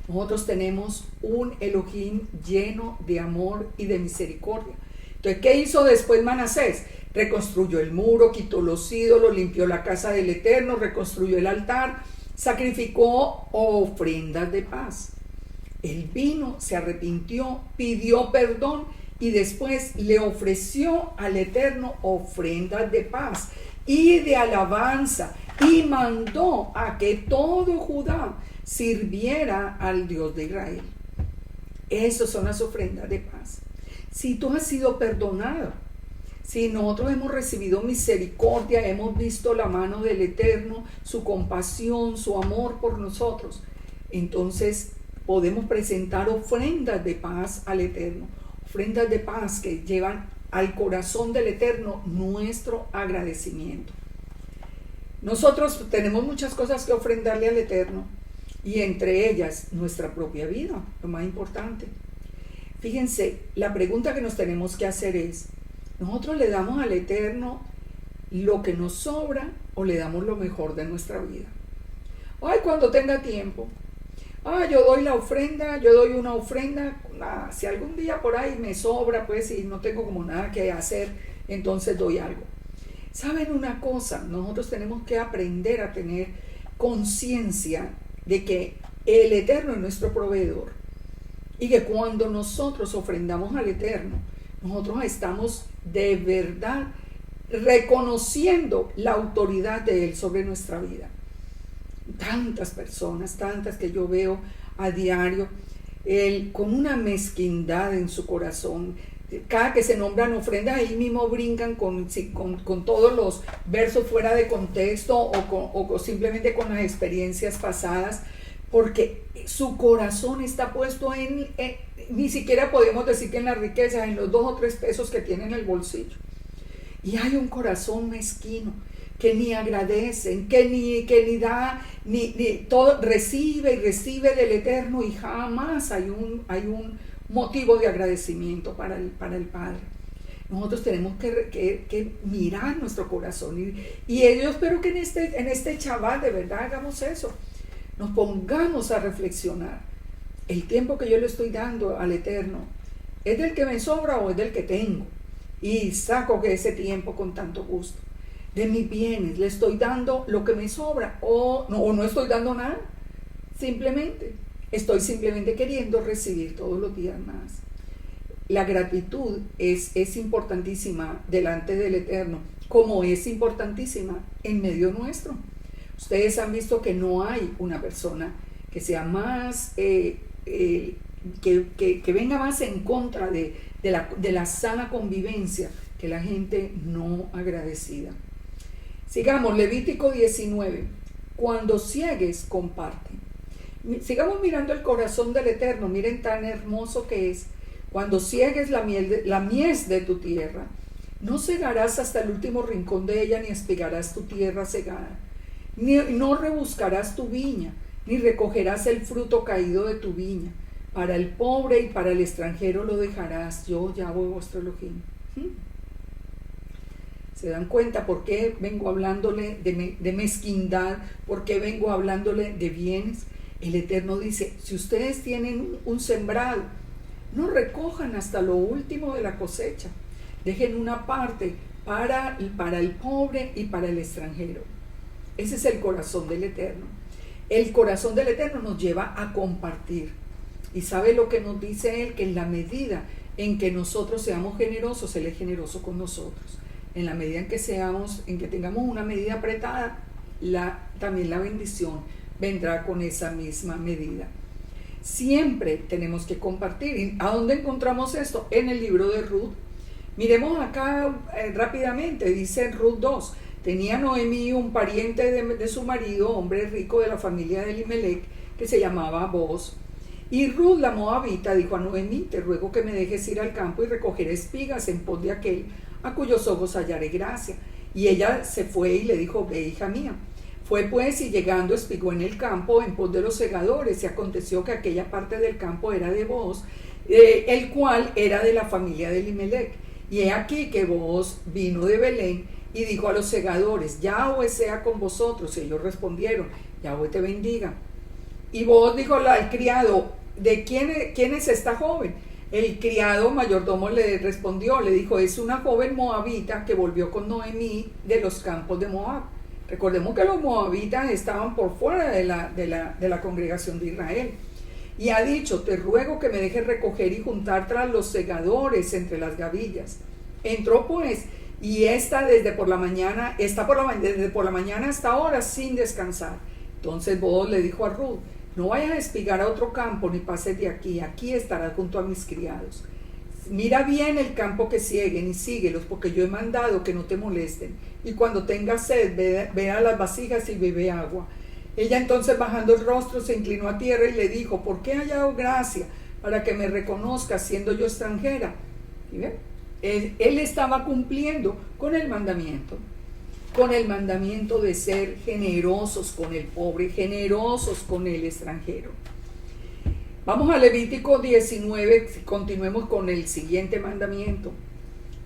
Nosotros tenemos un Elohim lleno de amor y de misericordia. Entonces, ¿qué hizo después Manasés? Reconstruyó el muro, quitó los ídolos, limpió la casa del Eterno, reconstruyó el altar, sacrificó ofrendas de paz. Él vino, se arrepintió, pidió perdón y después le ofreció al Eterno ofrendas de paz y de alabanza y mandó a que todo Judá sirviera al Dios de Israel. Esas son las ofrendas de paz. Si tú has sido perdonado, si nosotros hemos recibido misericordia, hemos visto la mano del Eterno, su compasión, su amor por nosotros, entonces podemos presentar ofrendas de paz al Eterno, ofrendas de paz que llevan al corazón del Eterno nuestro agradecimiento. Nosotros tenemos muchas cosas que ofrendarle al Eterno y entre ellas nuestra propia vida, lo más importante. Fíjense, la pregunta que nos tenemos que hacer es, ¿nosotros le damos al Eterno lo que nos sobra o le damos lo mejor de nuestra vida? Ay, cuando tenga tiempo. Yo doy la ofrenda, yo doy una ofrenda. Si algún día por ahí me sobra, pues, y no tengo como nada que hacer, entonces doy algo. ¿Saben una cosa? Nosotros tenemos que aprender a tener conciencia de que el Eterno es nuestro proveedor y que cuando nosotros ofrendamos al Eterno, nosotros estamos de verdad reconociendo la autoridad de Él sobre nuestra vida. Tantas personas, tantas que yo veo a diario, con una mezquindad en su corazón. Cada que se nombran ofrendas, ahí mismo brincan con todos los versos fuera de contexto o simplemente con las experiencias pasadas, porque su corazón está puesto ni siquiera podemos decir que en las riquezas, en los 2 o 3 pesos que tiene en el bolsillo. Y hay un corazón mezquino que ni agradecen, que ni da, ni todo, recibe y recibe del Eterno y jamás hay un motivo de agradecimiento para el Padre. Nosotros tenemos que mirar nuestro corazón y yo espero que en este Shabbat de verdad hagamos eso, nos pongamos a reflexionar. El tiempo que yo le estoy dando al Eterno, ¿es del que me sobra o es del que tengo? Y saco que ese tiempo con tanto gusto. De mis bienes, ¿le estoy dando lo que me sobra o no estoy dando nada? Estoy simplemente queriendo recibir todos los días más. La gratitud es importantísima delante del Eterno, como es importantísima en medio nuestro. Ustedes han visto que no hay una persona que sea más, que venga más en contra de la sana convivencia que la gente no agradecida. Sigamos, Levítico 19. Cuando ciegues, comparte. Sigamos mirando el corazón del Eterno. Miren tan hermoso que es. Cuando ciegues la mies de tu tierra, no cegarás hasta el último rincón de ella, ni espigarás tu tierra cegada, no rebuscarás tu viña, ni recogerás el fruto caído de tu viña. Para el pobre y para el extranjero lo dejarás. Yo, Yahweh, vuestro Elohim. ¿Se dan cuenta por qué vengo hablándole de mezquindad? ¿Por qué vengo hablándole de bienes? El Eterno dice, si ustedes tienen un sembrado, no recojan hasta lo último de la cosecha. Dejen una parte para el pobre y para el extranjero. Ese es el corazón del Eterno. El corazón del Eterno nos lleva a compartir. ¿Y sabe lo que nos dice Él? Que en la medida en que nosotros seamos generosos, Él es generoso con nosotros. En la medida en que tengamos una medida apretada, también la bendición vendrá con esa misma medida. Siempre tenemos que compartir. ¿A dónde encontramos esto? En el libro de Ruth. Miremos acá rápidamente, dice Ruth 2. Tenía Noemí un pariente de su marido, hombre rico de la familia de Elimelech, que se llamaba Boaz. Y Ruth la moabita dijo a Noemí, te ruego que me dejes ir al campo y recoger espigas en pos de aquel a cuyos ojos hallaré gracia. Y ella se fue y le dijo, ve, hija mía. Fue pues y llegando espigó en el campo en pos de los segadores, y aconteció que aquella parte del campo era de Boaz, el cual era de la familia de Elimelech. Y he aquí que Boaz vino de Belén y dijo a los segadores, Yahweh sea con vosotros. Y ellos respondieron, Yahweh te bendiga. Y vos dijo el criado, ¿de quién es esta joven? El criado mayordomo le respondió, le dijo, es una joven moabita que volvió con Noemí de los campos de Moab. Recordemos que los moabitas estaban por fuera de la congregación de Israel. Y ha dicho, te ruego que me dejes recoger y juntar tras los segadores entre las gavillas. Entró pues, y está desde por la mañana hasta ahora sin descansar. Entonces Booz le dijo a Ruth, no vayas a espigar a otro campo ni pases de aquí, aquí estarás junto a mis criados. Mira bien el campo que siguen y síguelos, porque yo he mandado que no te molesten. Y cuando tengas sed, ve a las vasijas y bebe agua. Ella entonces, bajando el rostro, se inclinó a tierra y le dijo, ¿por qué he hallado gracia para que me reconozcas siendo yo extranjera? ¿Y ven? Él estaba cumpliendo con el mandamiento de ser generosos con el pobre, generosos con el extranjero. Vamos a Levítico 19, continuemos con el siguiente mandamiento.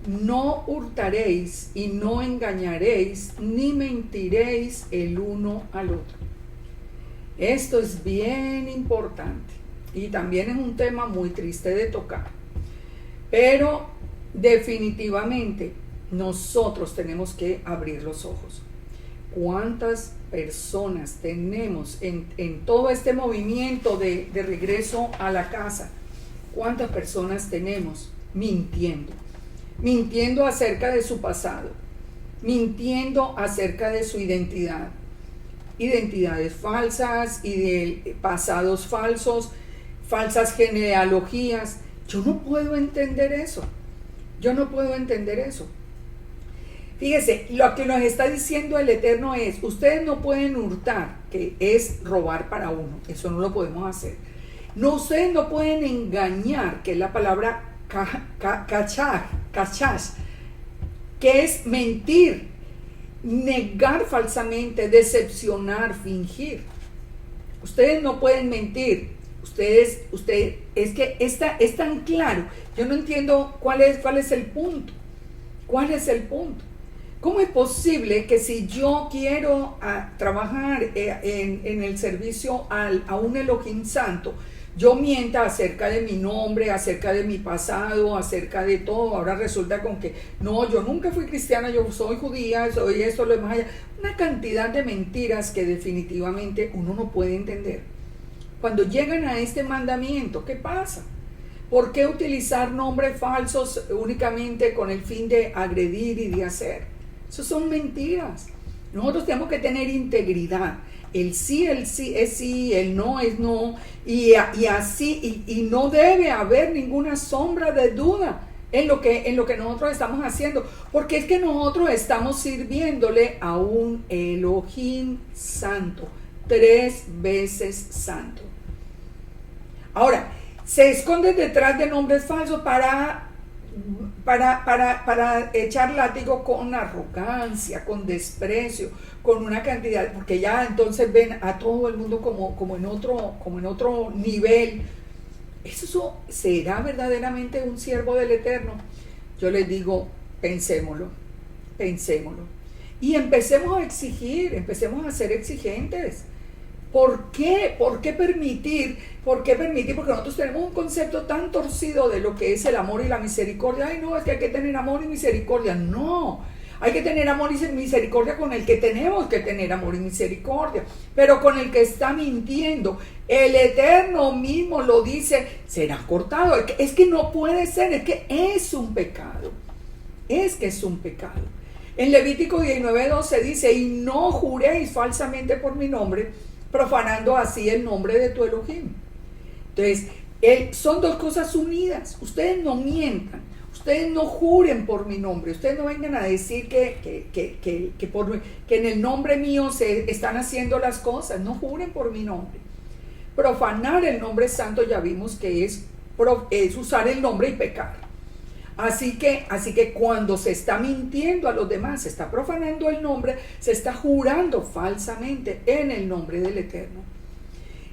No hurtaréis y no engañaréis, ni mentiréis el uno al otro. Esto es bien importante y también es un tema muy triste de tocar. Pero definitivamente nosotros tenemos que abrir los ojos. ¿Cuántas personas tenemos en todo este movimiento de regreso a la casa? ¿Cuántas personas tenemos mintiendo acerca de su pasado, mintiendo acerca de su identidades falsas y de pasados falsos, falsas genealogías? Yo no puedo entender eso. Fíjese, lo que nos está diciendo el Eterno es, ustedes no pueden hurtar, que es robar para uno, eso no lo podemos hacer. No, ustedes no pueden engañar, que es la palabra cachash, que es mentir, negar falsamente, decepcionar, fingir. Ustedes no pueden mentir. Es que es tan claro. Yo no entiendo cuál es el punto. ¿Cuál es el punto? ¿Cómo es posible que si yo quiero trabajar en el servicio a un Elohim santo, yo mienta acerca de mi nombre, acerca de mi pasado, acerca de todo? Ahora resulta con que, no, yo nunca fui cristiana, yo soy judía, soy esto, lo demás allá. Una cantidad de mentiras que definitivamente uno no puede entender. Cuando llegan a este mandamiento, ¿qué pasa? ¿Por qué utilizar nombres falsos únicamente con el fin de agredir y de hacer? Eso son mentiras. Nosotros tenemos que tener integridad. El sí es sí, el no es no, y así, y no debe haber ninguna sombra de duda en lo que nosotros estamos haciendo, porque es que nosotros estamos sirviéndole a un Elohim santo, 3 veces santo. Ahora, se esconden detrás de nombres falsos para echar látigo con arrogancia, con desprecio, con una cantidad, porque ya entonces ven a todo el mundo como en otro nivel. ¿Eso será verdaderamente un siervo del Eterno? Yo les digo, pensémoslo. Y empecemos a exigir, empecemos a ser exigentes. ¿Por qué? ¿Por qué permitir? Porque nosotros tenemos un concepto tan torcido de lo que es el amor y la misericordia. Ay, no, es que hay que tener amor y misericordia. No, hay que tener amor y misericordia con el que tenemos que tener amor y misericordia. Pero con el que está mintiendo, el Eterno mismo lo dice, será cortado. Es que no puede ser, es que es un pecado. En Levítico 19:12 dice, y no juréis falsamente por mi nombre, profanando así el nombre de tu Elohim. Entonces, son dos cosas unidas. Ustedes no mientan, ustedes no juren por mi nombre, ustedes no vengan a decir que en el nombre mío se están haciendo las cosas. No juren por mi nombre. Profanar el nombre santo ya vimos que es usar el nombre y pecar. Así que cuando se está mintiendo a los demás, se está profanando el nombre, se está jurando falsamente en el nombre del Eterno.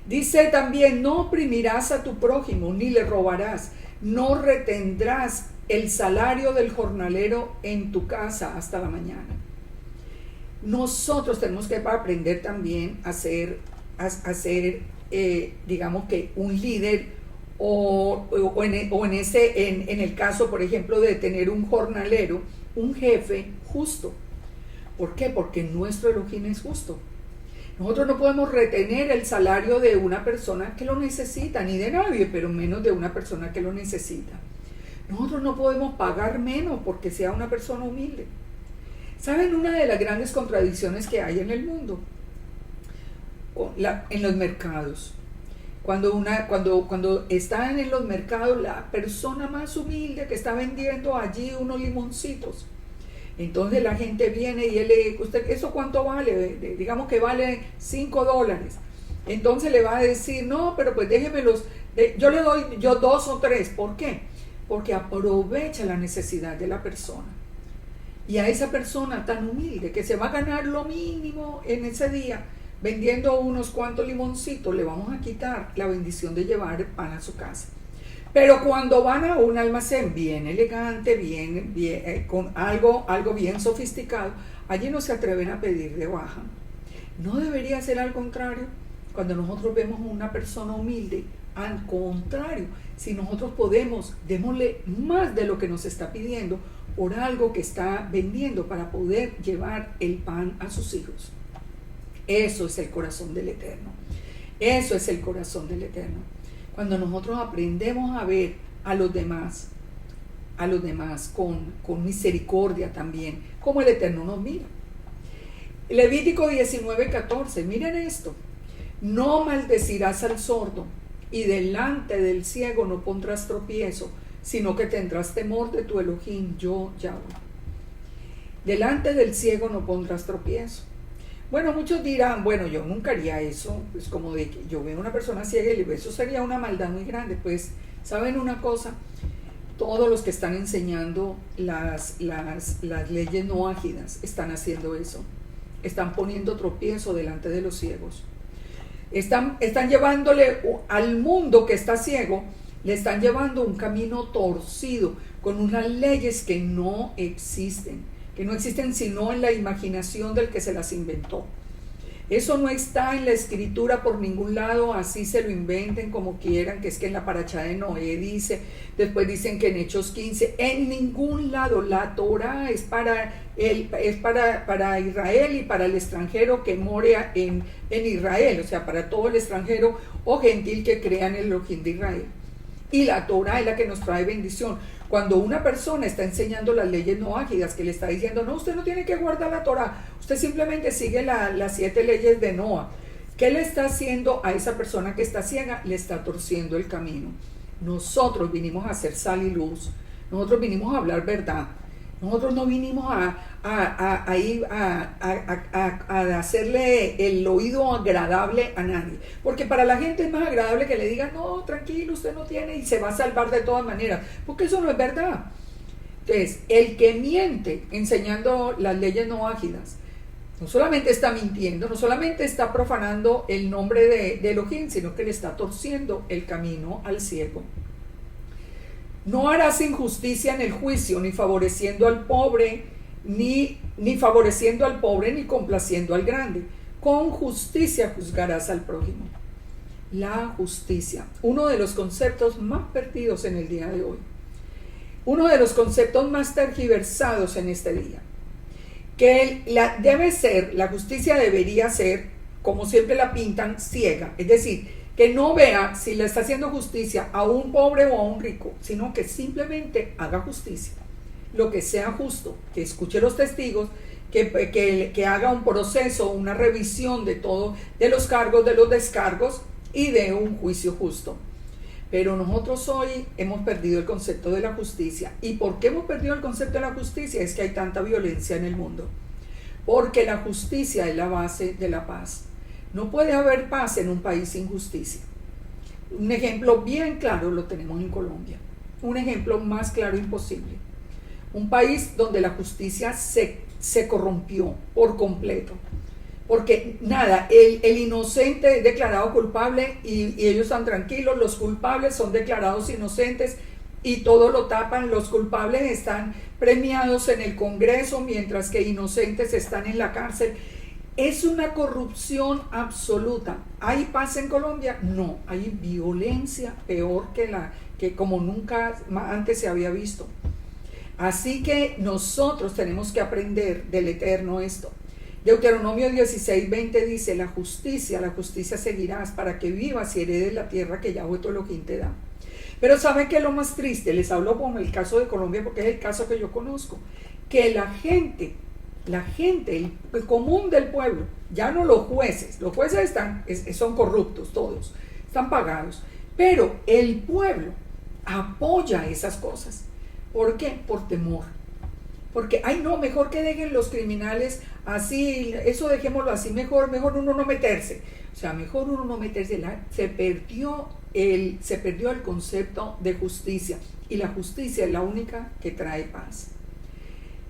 Dice también, no oprimirás a tu prójimo, ni le robarás, no retendrás el salario del jornalero en tu casa hasta la mañana. Nosotros tenemos que aprender también a ser digamos que un líder en el caso, por ejemplo, de tener un jornalero, un jefe justo. ¿Por qué? Porque nuestro Elohim es justo. Nosotros no podemos retener el salario de una persona que lo necesita, ni de nadie, pero menos de una persona que lo necesita. Nosotros no podemos pagar menos porque sea una persona humilde. ¿Saben una de las grandes contradicciones que hay en el mundo? En los mercados. Cuando están en los mercados, la persona más humilde que está vendiendo allí unos limoncitos, entonces la gente viene y él le dice, ¿usted eso cuánto vale? Digamos que vale $5. Entonces le va a decir, no, pero pues déjemelos, yo le doy 2 o 3. ¿Por qué? Porque aprovecha la necesidad de la persona. Y a esa persona tan humilde que se va a ganar lo mínimo en ese día, vendiendo unos cuantos limoncitos, le vamos a quitar la bendición de llevar pan a su casa. Pero cuando van a un almacén bien elegante, bien, con algo bien sofisticado, allí no se atreven a pedir de baja. No debería ser al contrario. Cuando nosotros vemos a una persona humilde, al contrario, si nosotros podemos, démosle más de lo que nos está pidiendo por algo que está vendiendo para poder llevar el pan a sus hijos. Eso es el corazón del Eterno. Eso es el corazón del Eterno. Cuando nosotros aprendemos a ver a los demás con misericordia también, como el Eterno nos mira. Levítico 19:14, miren esto. No maldecirás al sordo, y delante del ciego no pondrás tropiezo, sino que tendrás temor de tu Elohim, yo Yahweh. Delante del ciego no pondrás tropiezo. Bueno, muchos dirán, bueno, yo nunca haría eso, pues como de que yo veo a una persona ciega y le digo, eso sería una maldad muy grande. Pues, ¿saben una cosa? Todos los que están enseñando las leyes noágidas están haciendo eso. Están poniendo tropiezo delante de los ciegos. Están llevándole al mundo que está ciego, le están llevando un camino torcido, con unas leyes que no existen sino en la imaginación del que se las inventó. Eso no está en la escritura por ningún lado, así se lo inventen como quieran, que es que en la parashá de Noé dice, después dicen que en Hechos 15, en ningún lado. La Torá es para Israel y para el extranjero que mora en Israel, o sea, para todo el extranjero o gentil que crea en el Elohim de Israel. Y la Torá es la que nos trae bendición. Cuando una persona está enseñando las leyes noágidas, que le está diciendo, no, usted no tiene que guardar la Torá, usted simplemente sigue las 7 leyes de Noa. ¿Qué le está haciendo a esa persona que está ciega? Le está torciendo el camino. Nosotros vinimos a hacer sal y luz. Nosotros vinimos a hablar verdad. Nosotros no vinimos a hacerle el oído agradable a nadie. Porque para la gente es más agradable que le digan, no, tranquilo, usted no tiene y se va a salvar de todas maneras. Porque eso no es verdad. Entonces, el que miente enseñando las leyes noágidas, no solamente está mintiendo, no solamente está profanando el nombre de Elohim, sino que le está torciendo el camino al ciego. No harás injusticia en el juicio, ni favoreciendo al pobre, ni complaciendo al grande. Con justicia juzgarás al prójimo. La justicia, uno de los conceptos más perdidos en el día de hoy. Uno de los conceptos más tergiversados en este día. La justicia debería ser, como siempre la pintan, ciega. Es decir, que no vea si le está haciendo justicia a un pobre o a un rico, sino que simplemente haga justicia, lo que sea justo, que escuche los testigos, que haga un proceso, una revisión de todo, de los cargos, de los descargos y de un juicio justo. Pero nosotros hoy hemos perdido el concepto de la justicia. ¿Y por qué hemos perdido el concepto de la justicia? Es que hay tanta violencia en el mundo. Porque la justicia es la base de la paz. No puede haber paz en un país sin justicia. Un ejemplo bien claro lo tenemos en Colombia. Un ejemplo más claro imposible. Un país donde la justicia se corrompió por completo. Porque nada, el inocente es declarado culpable y ellos están tranquilos, los culpables son declarados inocentes y todo lo tapan, los culpables están premiados en el Congreso mientras que inocentes están en la cárcel. Es una corrupción absoluta. ¿Hay paz en Colombia? No, hay violencia peor que como nunca antes se había visto. Así que nosotros tenemos que aprender del Eterno esto. Deuteronomio 16:20 dice, la justicia seguirás para que vivas y heredes la tierra que Yahweh tu Elohim te da. Pero ¿saben qué es lo más triste? Les hablo como el caso de Colombia porque es el caso que yo conozco. Que la gente, el común del pueblo, ya no los jueces son corruptos todos, están pagados. Pero el pueblo apoya esas cosas. ¿Por qué? Por temor. Porque, ay no, mejor que dejen los criminales así, eso dejémoslo así, mejor uno no meterse. O sea, mejor uno no meterse. Se perdió el concepto de justicia. Y la justicia es la única que trae paz.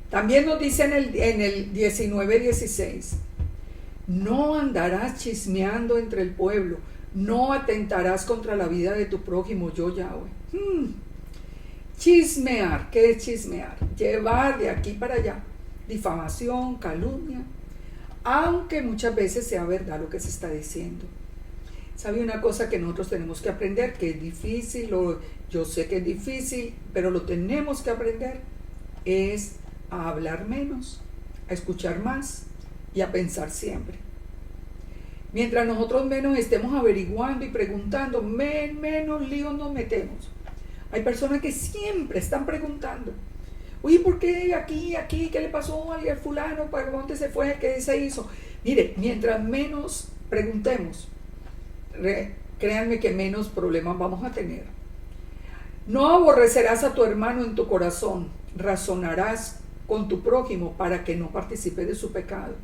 También nos dice en el 19:16, no andarás chismeando entre el pueblo, no atentarás contra la vida de tu prójimo, yo Yahweh. Chismear, ¿qué es chismear? Llevar de aquí para allá, difamación, calumnia, aunque muchas veces sea verdad lo que se está diciendo. ¿Sabe una cosa que nosotros tenemos que aprender? Que es difícil, yo sé que es difícil, pero lo tenemos que aprender, es a hablar menos, a escuchar más y a pensar siempre. Mientras nosotros menos estemos averiguando y preguntando, menos líos nos metemos. Hay personas que siempre están preguntando, oye, ¿por qué aquí, qué le pasó al fulano, para dónde se fue, qué se hizo? Mire, mientras menos preguntemos, créanme que menos problemas vamos a tener. No aborrecerás a tu hermano en tu corazón, razonarás con tu prójimo para que no participe de su pecado.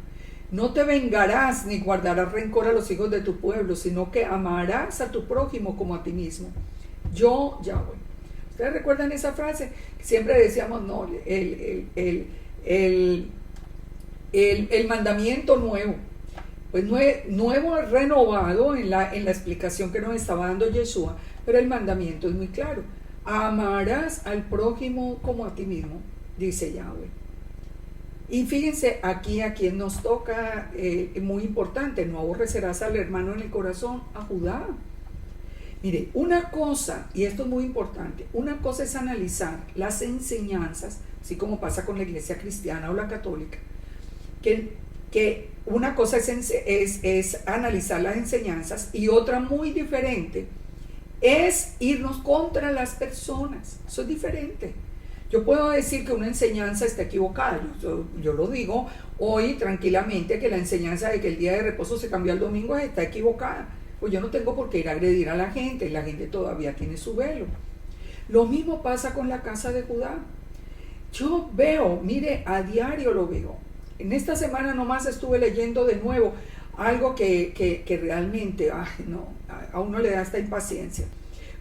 No te vengarás ni guardarás rencor a los hijos de tu pueblo, sino que amarás a tu prójimo como a ti mismo. Yo, Yahweh. ¿Ustedes recuerdan esa frase? Siempre decíamos, no, el mandamiento nuevo. Pues nuevo, renovado en la explicación que nos estaba dando Yeshua, pero el mandamiento es muy claro. Amarás al prójimo como a ti mismo, dice Yahweh. Y fíjense, aquí a quien nos toca, muy importante, no aborrecerás al hermano en el corazón, a Judá. Mire, una cosa, y esto es muy importante, una cosa es analizar las enseñanzas, así como pasa con la iglesia cristiana o la católica, que una cosa es analizar las enseñanzas y otra muy diferente es irnos contra las personas. Eso es diferente. Yo puedo decir que una enseñanza está equivocada, yo lo digo hoy tranquilamente, que la enseñanza de que el día de reposo se cambió al domingo está equivocada. Pues yo no tengo por qué ir a agredir a la gente todavía tiene su velo. Lo mismo pasa con la casa de Judá. Yo veo, mire, a diario lo veo. En esta semana nomás estuve leyendo de nuevo algo que realmente, a uno le da esta impaciencia.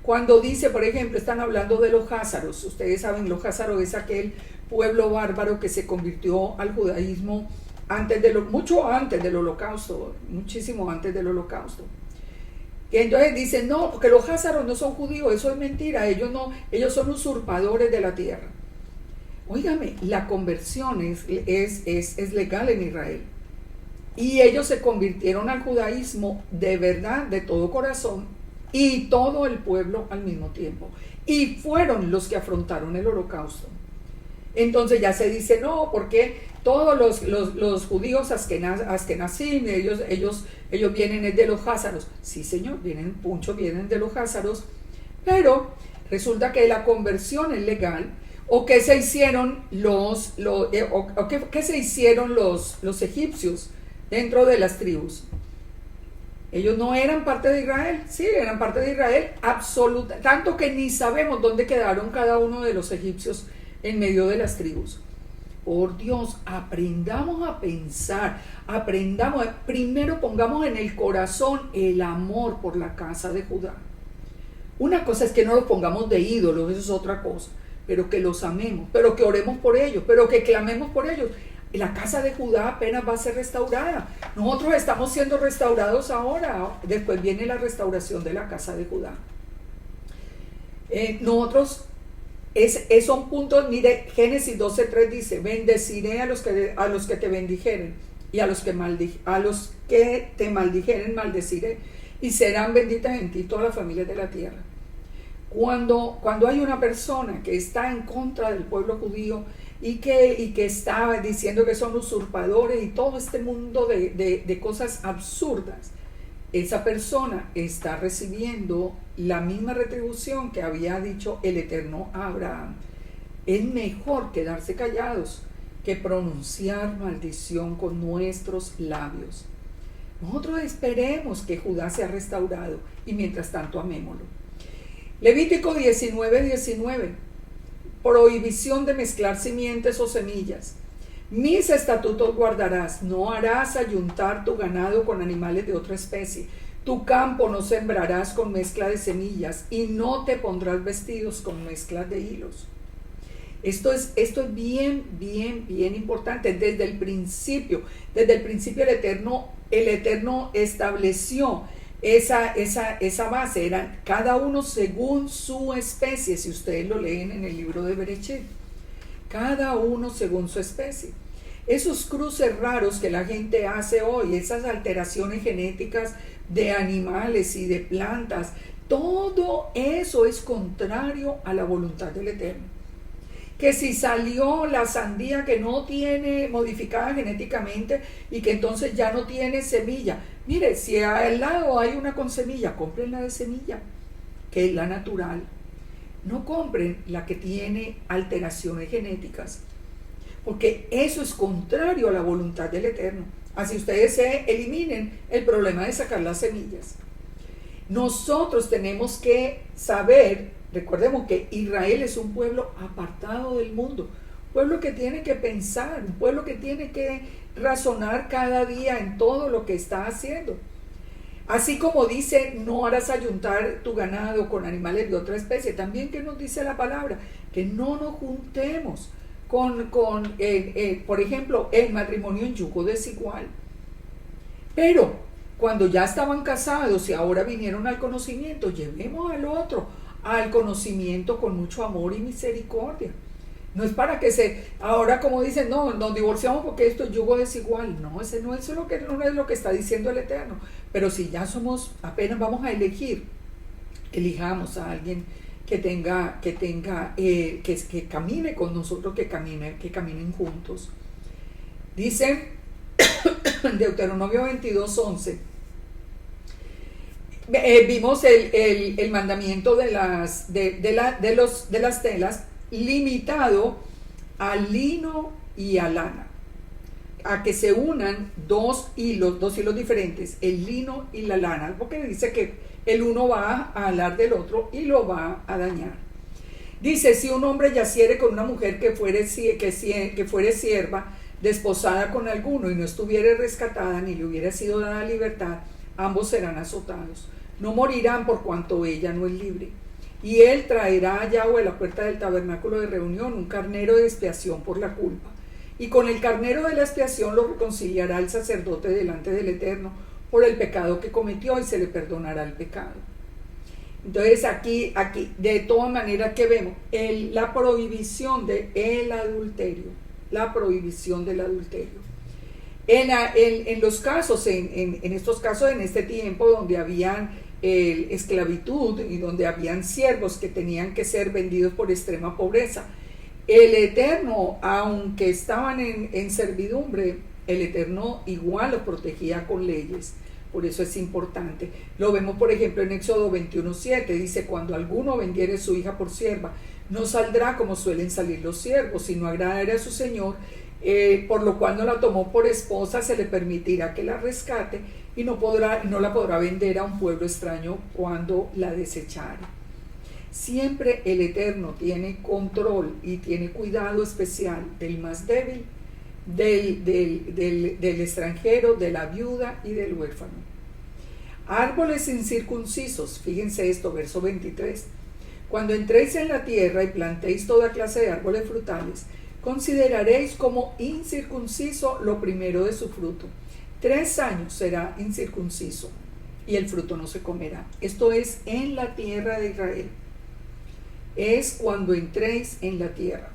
Cuando dice, por ejemplo, están hablando de los házaros. Ustedes saben, los házaros es aquel pueblo bárbaro que se convirtió al judaísmo mucho antes del holocausto, muchísimo antes del holocausto. Y entonces dicen, no, porque los házaros no son judíos, eso es mentira, ellos son usurpadores de la tierra. Óigame, la conversión es legal en Israel. Y ellos se convirtieron al judaísmo de verdad, de todo corazón, y todo el pueblo al mismo tiempo. Y fueron los que afrontaron el holocausto. Entonces ya se dice, no, porque todos los judíos askenazim, ellos vienen de los házaros. Sí, señor, muchos vienen de los házaros, pero resulta que la conversión es legal. ¿O qué se hicieron qué se hicieron los egipcios dentro de las tribus? Ellos no eran parte de Israel, sí, eran parte de Israel absoluta, tanto que ni sabemos dónde quedaron cada uno de los egipcios en medio de las tribus. Por Dios, aprendamos a pensar, primero pongamos en el corazón el amor por la casa de Judá. Una cosa es que no los pongamos de ídolos, eso es otra cosa, pero que los amemos, pero que oremos por ellos, pero que clamemos por ellos. La casa de Judá apenas va a ser restaurada. Nosotros estamos siendo restaurados ahora, después viene la restauración de la casa de Judá. Son puntos, mire, Génesis 12:3 dice, bendeciré a los que te bendijeren y a los que te maldijeren maldeciré, y serán benditas en ti todas las familias de la tierra. Cuando hay una persona que está en contra del pueblo judío y que está diciendo que son usurpadores y todo este mundo de cosas absurdas, esa persona está recibiendo la misma retribución que había dicho el Eterno a Abraham. Es mejor quedarse callados que pronunciar maldición con nuestros labios. Nosotros esperemos que Judá sea restaurado y mientras tanto amémoslo. Levítico 19:19. Prohibición de mezclar simientes o semillas. Mis estatutos guardarás, no harás ayuntar tu ganado con animales de otra especie. Tu campo no sembrarás con mezcla de semillas y no te pondrás vestidos con mezclas de hilos. Esto es bien importante. Desde el principio el Eterno estableció esa base. Eran cada uno según su especie, si ustedes lo leen en el libro de Bereshit. Cada uno según su especie. Esos cruces raros que la gente hace hoy, esas alteraciones genéticas de animales y de plantas, todo eso es contrario a la voluntad del Eterno. Que si salió la sandía que no tiene modificada genéticamente y que entonces ya no tiene semilla, mire, si al lado hay una con semilla, compren la de semilla, que es la natural. No compren la que tiene alteraciones genéticas, porque eso es contrario a la voluntad del Eterno. Así ustedes se eliminen el problema de sacar las semillas. Nosotros tenemos que saber, recordemos que Israel es un pueblo apartado del mundo, un pueblo que tiene que pensar, un pueblo que tiene que razonar cada día en todo lo que está haciendo. Así como dice, no harás ayuntar tu ganado con animales de otra especie, también que nos dice la palabra, que no nos juntemos con por ejemplo, el matrimonio en yugo desigual. Pero cuando ya estaban casados y ahora vinieron al conocimiento, llevemos al otro al conocimiento con mucho amor y misericordia. No es para que ahora como dicen, no, nos divorciamos porque esto es yugo desigual. No, no es lo que está diciendo el Eterno. Pero si ya apenas vamos a elegir, elijamos a alguien que camine con nosotros, que caminen juntos. Dice Deuteronomio 22:11. Vimos el mandamiento de las telas limitado al lino y a lana, a que se unan dos hilos diferentes, el lino y la lana, porque dice que el uno va a alar del otro y lo va a dañar. Dice, si un hombre yaciere con una mujer que fuere sierva, desposada con alguno y no estuviere rescatada ni le hubiera sido dada libertad, ambos serán azotados. No morirán por cuanto ella no es libre. Y él traerá a Yahweh a la puerta del tabernáculo de reunión un carnero de expiación por la culpa. Y con el carnero de la expiación lo reconciliará el sacerdote delante del Eterno por el pecado que cometió y se le perdonará el pecado. Entonces aquí de todas maneras que vemos la prohibición del adulterio. La prohibición del adulterio. En los casos, en estos casos, en este tiempo donde habían esclavitud y donde habían siervos que tenían que ser vendidos por extrema pobreza, el Eterno, aunque estaban en servidumbre, el Eterno igual los protegía con leyes. Por eso es importante. Lo vemos, por ejemplo, en Éxodo 21:7. Dice, cuando alguno vendiere su hija por sierva, no saldrá como suelen salir los siervos, sino agradará a su señor, por lo cual no la tomó por esposa, se le permitirá que la rescate y no la podrá vender a un pueblo extraño cuando la desechare. Siempre el Eterno tiene control y tiene cuidado especial del más débil, del extranjero, de la viuda y del huérfano. Árboles incircuncisos, fíjense esto, verso 23. Cuando entréis en la tierra y plantéis toda clase de árboles frutales, consideraréis como incircunciso lo primero de su fruto. 3 años será incircunciso y el fruto no se comerá. Esto es en la tierra de Israel. Es cuando entréis en la tierra.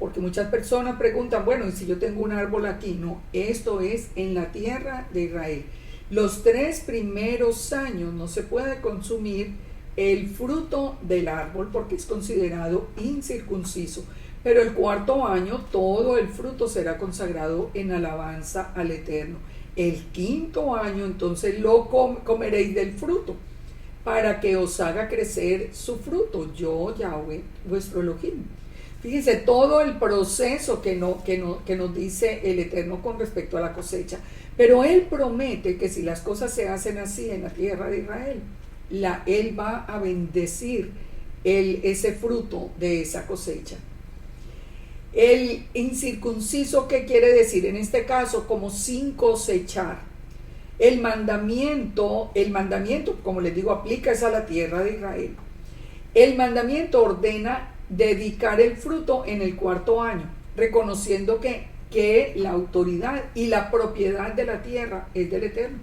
porque muchas personas preguntan, bueno, ¿y si yo tengo un árbol aquí? No, esto es en la tierra de Israel. Los 3 primeros años no se puede consumir el fruto del árbol porque es considerado incircunciso, pero el 4.º año todo el fruto será consagrado en alabanza al Eterno. El 5.º año entonces lo comeréis del fruto, para que os haga crecer su fruto, yo Yahweh vuestro Elohim. Fíjense todo el proceso que nos dice el Eterno con respecto a la cosecha. Pero Él promete que si las cosas se hacen así en la tierra de Israel, Él va a bendecir ese fruto de esa cosecha. El incircunciso, ¿qué quiere decir? En este caso, como sin cosechar. El mandamiento, como les digo, aplica es a la tierra de Israel. El mandamiento ordena dedicar el fruto en el 4.º año, reconociendo que la autoridad y la propiedad de la tierra es del Eterno.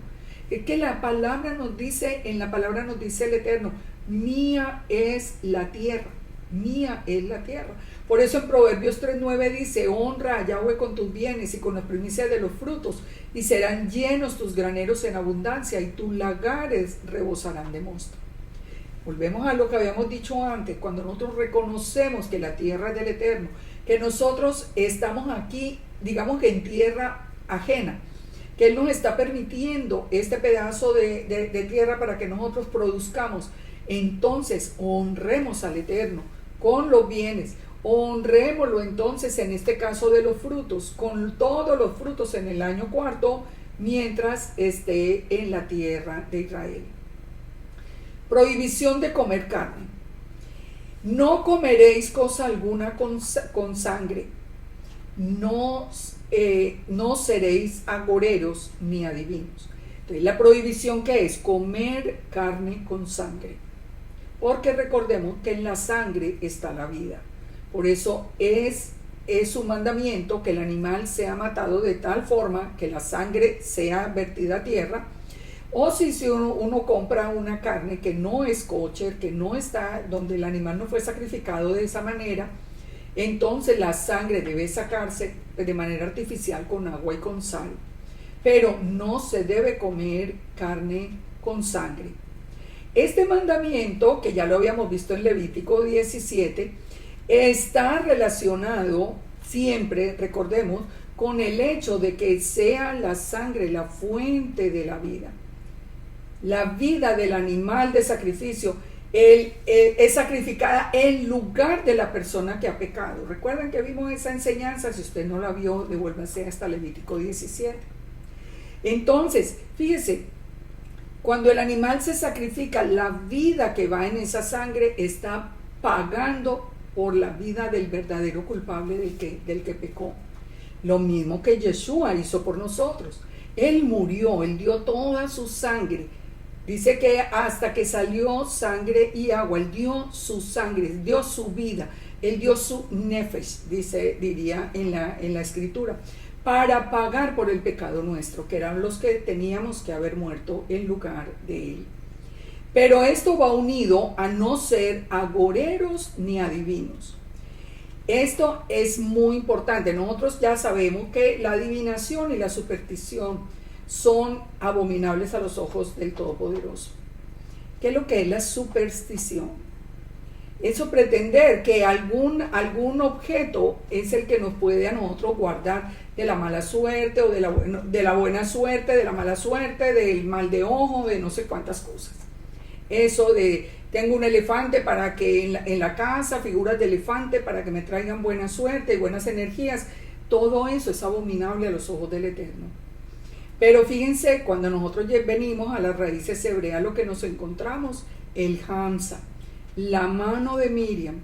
Es que la palabra nos dice, en la palabra nos dice el Eterno, mía es la tierra, mía es la tierra. Por eso en Proverbios 3.9 dice, honra a Yahweh con tus bienes y con las primicias de los frutos, y serán llenos tus graneros en abundancia, y tus lagares rebosarán de mosto. Volvemos a lo que habíamos dicho antes, cuando nosotros reconocemos que la tierra es del Eterno, que nosotros estamos aquí, digamos que en tierra ajena, que Él nos está permitiendo este pedazo de tierra para que nosotros produzcamos, entonces honremos al Eterno con los bienes, honrémoslo entonces en este caso de los frutos, con todos los frutos en el año 4.º, mientras esté en la tierra de Israel. Prohibición de comer carne. No comeréis cosa alguna con sangre. No seréis agoreros ni adivinos. Entonces, la prohibición, ¿qué es? Comer carne con sangre. Porque recordemos que en la sangre está la vida. Por eso es un mandamiento que el animal sea matado de tal forma que la sangre sea vertida a tierra. O si uno compra una carne que no es kosher, que no está, donde el animal no fue sacrificado de esa manera, entonces la sangre debe sacarse de manera artificial con agua y con sal. Pero no se debe comer carne con sangre. Este mandamiento, que ya lo habíamos visto en Levítico 17, está relacionado siempre, recordemos, con el hecho de que sea la sangre la fuente de la vida. La vida del animal de sacrificio es sacrificada en lugar de la persona que ha pecado. Recuerden que vimos esa enseñanza, si usted no la vio, devuélvase hasta Levítico 17. Entonces, fíjese, cuando el animal se sacrifica, la vida que va en esa sangre está pagando por la vida del verdadero culpable del que pecó. Lo mismo que Yeshua hizo por nosotros. Él murió, Él dio toda su sangre. Dice que hasta que salió sangre y agua, Él dio su sangre, dio su vida, Él dio su nefesh, diría en la escritura, para pagar por el pecado nuestro, que eran los que teníamos que haber muerto en lugar de Él. Pero esto va unido a no ser agoreros ni adivinos. Esto es muy importante. Nosotros ya sabemos que la adivinación y la superstición son abominables a los ojos del Todopoderoso. ¿Qué es lo que es la superstición? Eso pretender que algún objeto es el que nos puede a nosotros guardar de la mala suerte o de la buena suerte, de la mala suerte, del mal de ojo, de no sé cuántas cosas. Eso de tengo un elefante para que en la casa, figuras de elefante para que me traigan buena suerte y buenas energías, todo eso es abominable a los ojos del Eterno. Pero fíjense, cuando nosotros venimos a las raíces hebreas, lo que nos encontramos, el Hamza, la mano de Miriam,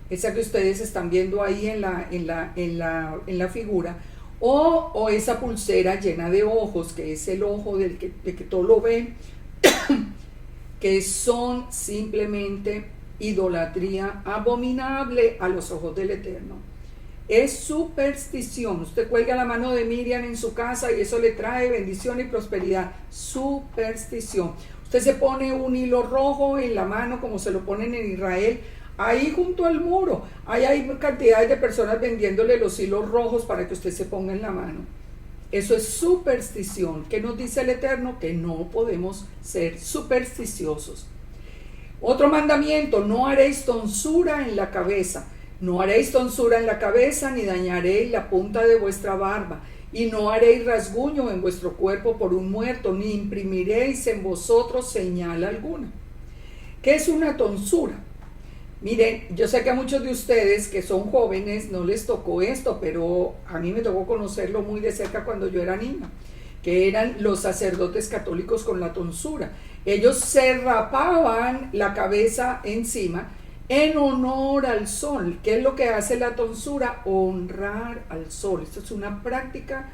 esa que ustedes están viendo ahí en la figura, o esa pulsera llena de ojos, que es el ojo de que todo lo ve, que son simplemente idolatría abominable a los ojos del Eterno. Es superstición. Usted cuelga la mano de Miriam en su casa y eso le trae bendición y prosperidad. Superstición. Usted se pone un hilo rojo en la mano como se lo ponen en Israel ahí junto al muro. Ahí hay cantidades de personas vendiéndole los hilos rojos para que usted se ponga en la mano. Eso es superstición. ¿Qué nos dice el Eterno? Que no podemos ser supersticiosos. Otro mandamiento: no haréis tonsura en la cabeza. No haréis tonsura en la cabeza, ni dañaréis la punta de vuestra barba, y no haréis rasguño en vuestro cuerpo por un muerto, ni imprimiréis en vosotros señal alguna. ¿Qué es una tonsura? Miren, yo sé que a muchos de ustedes que son jóvenes no les tocó esto, pero a mí me tocó conocerlo muy de cerca cuando yo era niña, que eran los sacerdotes católicos con la tonsura. Ellos se rapaban la cabeza encima en honor al sol. ¿Qué es lo que hace la tonsura? Honrar al sol. Esto es una práctica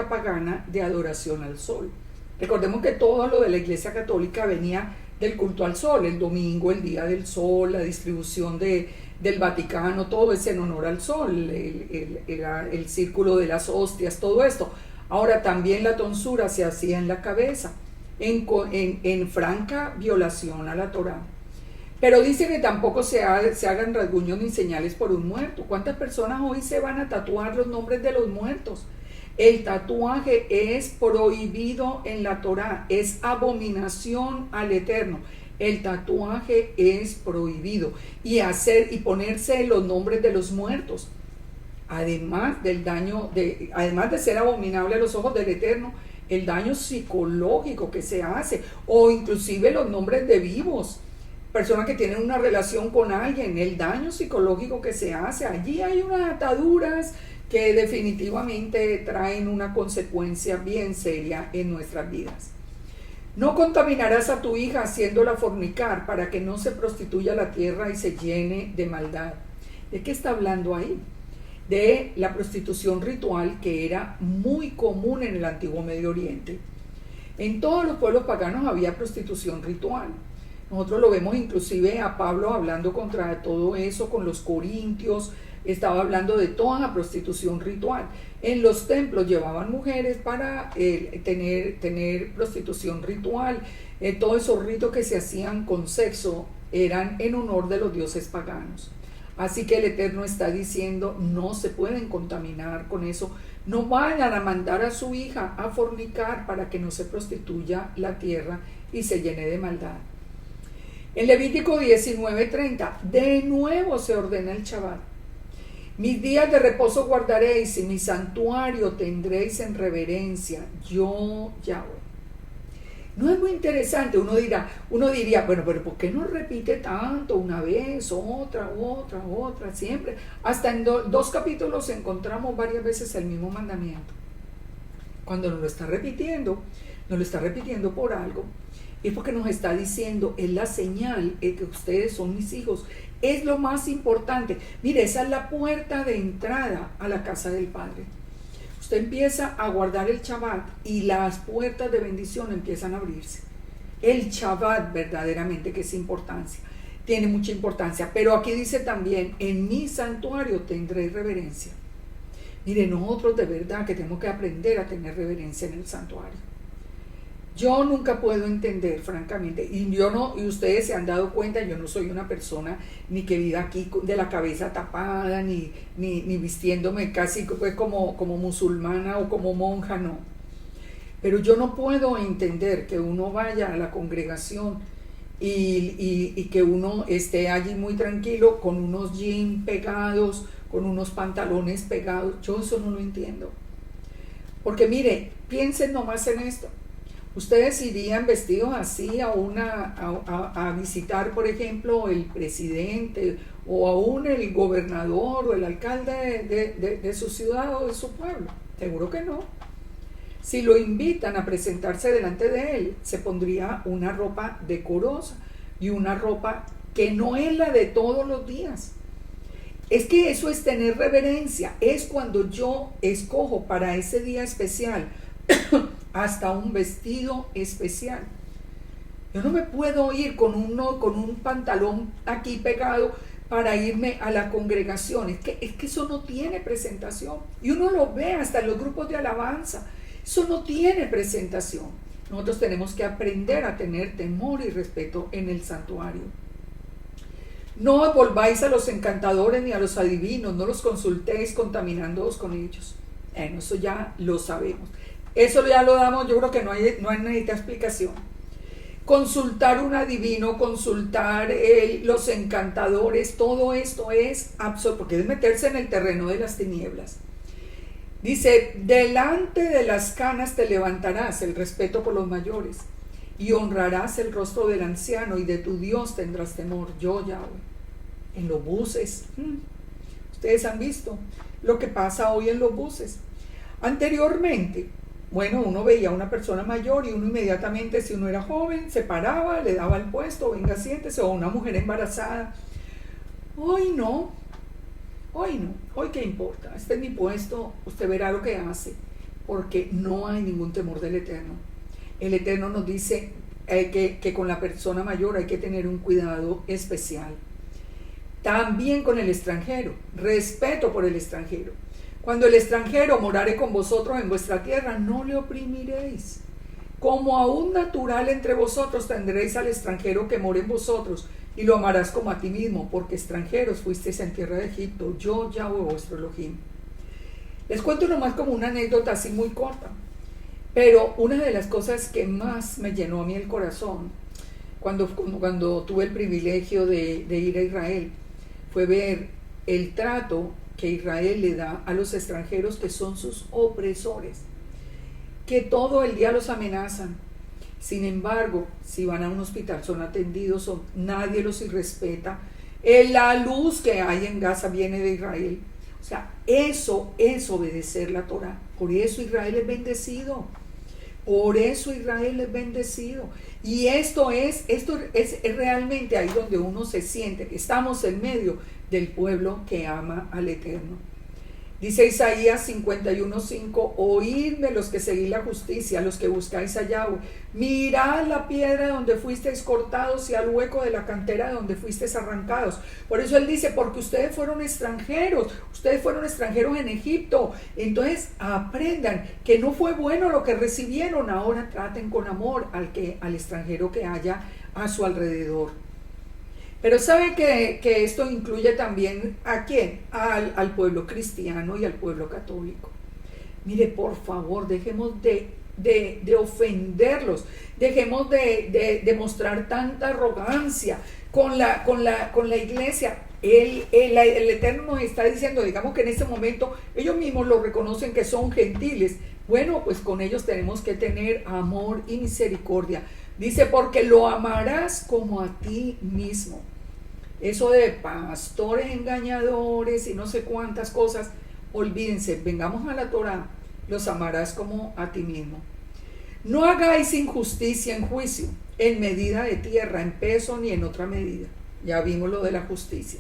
pagana de adoración al sol. Recordemos que todo lo de la Iglesia Católica venía del culto al sol, el domingo, el día del sol, la distribución del Vaticano, todo es en honor al sol, el círculo de las hostias, todo esto. Ahora también la tonsura se hacía en la cabeza, en franca violación a la Torá. Pero dice que tampoco se hagan rasguños ni señales por un muerto. ¿Cuántas personas hoy se van a tatuar los nombres de los muertos? El tatuaje es prohibido en la Torá, es abominación al Eterno. El tatuaje es prohibido. Y ponerse los nombres de los muertos, además de ser abominable a los ojos del Eterno, el daño psicológico que se hace, o inclusive los nombres de vivos, personas que tienen una relación con alguien, el daño psicológico que se hace. Allí hay unas ataduras que definitivamente traen una consecuencia bien seria en nuestras vidas. No contaminarás a tu hija haciéndola fornicar, para que no se prostituya la tierra y se llene de maldad. ¿De qué está hablando ahí? De la prostitución ritual, que era muy común en el antiguo Medio Oriente. En todos los pueblos paganos había prostitución ritual. Nosotros lo vemos inclusive a Pablo hablando contra todo eso con los corintios. Estaba hablando de toda la prostitución ritual. En los templos llevaban mujeres para tener prostitución ritual. Todos esos ritos que se hacían con sexo eran en honor de los dioses paganos. Así que el Eterno está diciendo: no se pueden contaminar con eso. No vayan a mandar a su hija a fornicar, para que no se prostituya la tierra y se llene de maldad. En Levítico 19:30, de nuevo se ordena el Shabbat. Mis días de reposo guardaréis, y mi santuario tendréis en reverencia, yo Yahweh. No es muy interesante. Uno diría, bueno, pero ¿por qué no repite tanto? Una vez, otra, siempre. Hasta en 2 capítulos encontramos varias veces el mismo mandamiento. Cuando nos lo está repitiendo por algo. Es porque nos está diciendo: es la señal de que ustedes son mis hijos. Es lo más importante. Mire, esa es la puerta de entrada a la casa del Padre. Usted empieza a guardar el Shabbat y las puertas de bendición empiezan a abrirse. El Shabbat verdaderamente que es importancia, tiene mucha importancia. Pero aquí dice también: en mi santuario tendré reverencia. Mire, nosotros de verdad que tenemos que aprender a tener reverencia en el santuario. Yo nunca puedo entender, francamente, y ustedes se han dado cuenta, yo no soy una persona ni que viva aquí de la cabeza tapada, ni vistiéndome casi pues como musulmana o como monja, no. Pero yo no puedo entender que uno vaya a la congregación y que uno esté allí muy tranquilo con unos jeans pegados, con unos pantalones pegados. Yo eso no lo entiendo. Porque mire, piensen nomás en esto. Ustedes irían vestidos así a visitar, por ejemplo, el presidente o aún el gobernador o el alcalde de su ciudad o de su pueblo. Seguro que no. Si lo invitan a presentarse delante de él, se pondría una ropa decorosa y una ropa que no es la de todos los días. Es que eso es tener reverencia. Es cuando yo escojo para ese día especial hasta un vestido especial. Yo no me puedo ir con un pantalón aquí pegado para irme a la congregación. Es que eso no tiene presentación. Y uno lo ve hasta en los grupos de alabanza. Eso no tiene presentación. Nosotros tenemos que aprender a tener temor y respeto en el santuario. No os volváis a los encantadores ni a los adivinos, no los consultéis contaminándoos con ellos. Eso ya lo sabemos. Eso ya lo damos, yo creo que no hay necesita explicación. Consultar un adivino, consultar los encantadores, todo esto es absurdo, porque es meterse en el terreno de las tinieblas. Dice, delante de las canas te levantarás, el respeto por los mayores, y honrarás el rostro del anciano, y de tu Dios tendrás temor, yo Yahweh. En los buses, ustedes han visto lo que pasa hoy en los buses. Anteriormente, bueno, uno veía a una persona mayor y uno inmediatamente, si uno era joven, se paraba, le daba el puesto, venga, siéntese, o una mujer embarazada. Hoy no, hoy qué importa, este es mi puesto, usted verá lo que hace, porque no hay ningún temor del Eterno. El Eterno nos dice que con la persona mayor hay que tener un cuidado especial. También con el extranjero, respeto por el extranjero. Cuando el extranjero morare con vosotros en vuestra tierra, no le oprimiréis. Como a un natural entre vosotros tendréis al extranjero que more en vosotros, y lo amarás como a ti mismo, porque extranjeros fuisteis en tierra de Egipto, yo Yahweh vuestro Elohim. Les cuento nomás como una anécdota así muy corta, pero una de las cosas que más me llenó a mí el corazón, cuando tuve el privilegio de ir a Israel, fue ver el trato que Israel le da a los extranjeros que son sus opresores, que todo el día los amenazan. Sin embargo, si van a un hospital son atendidos, nadie los irrespeta. La luz que hay en Gaza viene de Israel. O sea, eso es obedecer la Torah. Por eso Israel es bendecido. Por eso Israel es bendecido. Y esto es realmente ahí donde uno se siente que estamos en medio del pueblo que ama al Eterno. Dice Isaías 51:5, oídme los que seguís la justicia, los que buscáis a Yahweh. Mirad la piedra donde fuisteis cortados y al hueco de la cantera donde fuisteis arrancados. Por eso él dice, porque ustedes fueron extranjeros en Egipto. Entonces aprendan que no fue bueno lo que recibieron, ahora traten con amor al extranjero que haya a su alrededor. Pero ¿sabe que esto incluye también a quién? Al pueblo cristiano y al pueblo católico. Mire, por favor, dejemos de ofenderlos, dejemos de mostrar tanta arrogancia con la iglesia. El Eterno nos está diciendo, digamos que en este momento ellos mismos lo reconocen que son gentiles. Bueno, pues con ellos tenemos que tener amor y misericordia. Dice, porque lo amarás como a ti mismo. Eso de pastores engañadores y no sé cuántas cosas, olvídense, vengamos a la Torah, los amarás como a ti mismo. No hagáis injusticia en juicio, en medida de tierra, en peso ni en otra medida. Ya vimos lo de la justicia.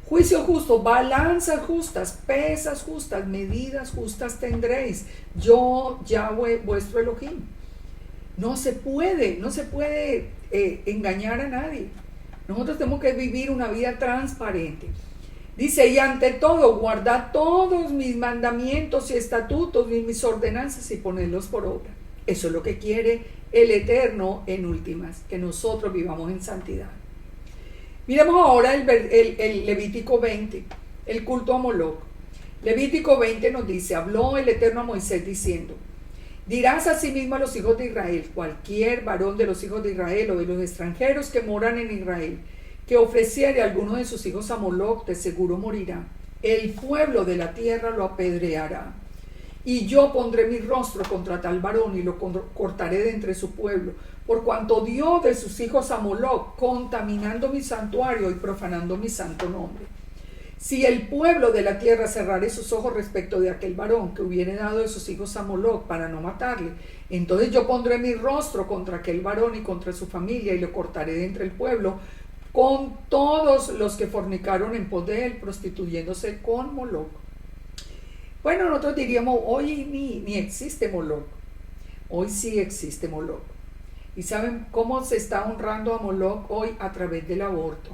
Juicio justo, balanzas justas, pesas justas, medidas justas tendréis. Yo, Yahweh, vuestro Elohim. No se puede engañar a nadie. Nosotros tenemos que vivir una vida transparente. Dice, y ante todo, guardad todos mis mandamientos y estatutos y mis ordenanzas y ponerlos por obra. Eso es lo que quiere el Eterno en últimas, que nosotros vivamos en santidad. Miremos ahora el Levítico 20, el culto a Moloc. Levítico 20 nos dice, habló el Eterno a Moisés diciendo, dirás asimismo a los hijos de Israel, cualquier varón de los hijos de Israel o de los extranjeros que moran en Israel, que ofreciere a alguno de sus hijos a Moloc, de seguro morirá. El pueblo de la tierra lo apedreará. Y yo pondré mi rostro contra tal varón y lo cortaré de entre su pueblo, por cuanto dio de sus hijos a Moloc, contaminando mi santuario y profanando mi santo nombre. Si el pueblo de la tierra cerrare sus ojos respecto de aquel varón que hubiere dado de sus hijos a Moloc para no matarle, entonces yo pondré mi rostro contra aquel varón y contra su familia y lo cortaré de entre el pueblo con todos los que fornicaron en pos de él, prostituyéndose con Moloc. Bueno, nosotros diríamos, hoy ni existe Moloc. Hoy sí existe Moloc. ¿Y saben cómo se está honrando a Moloc hoy? A través del aborto.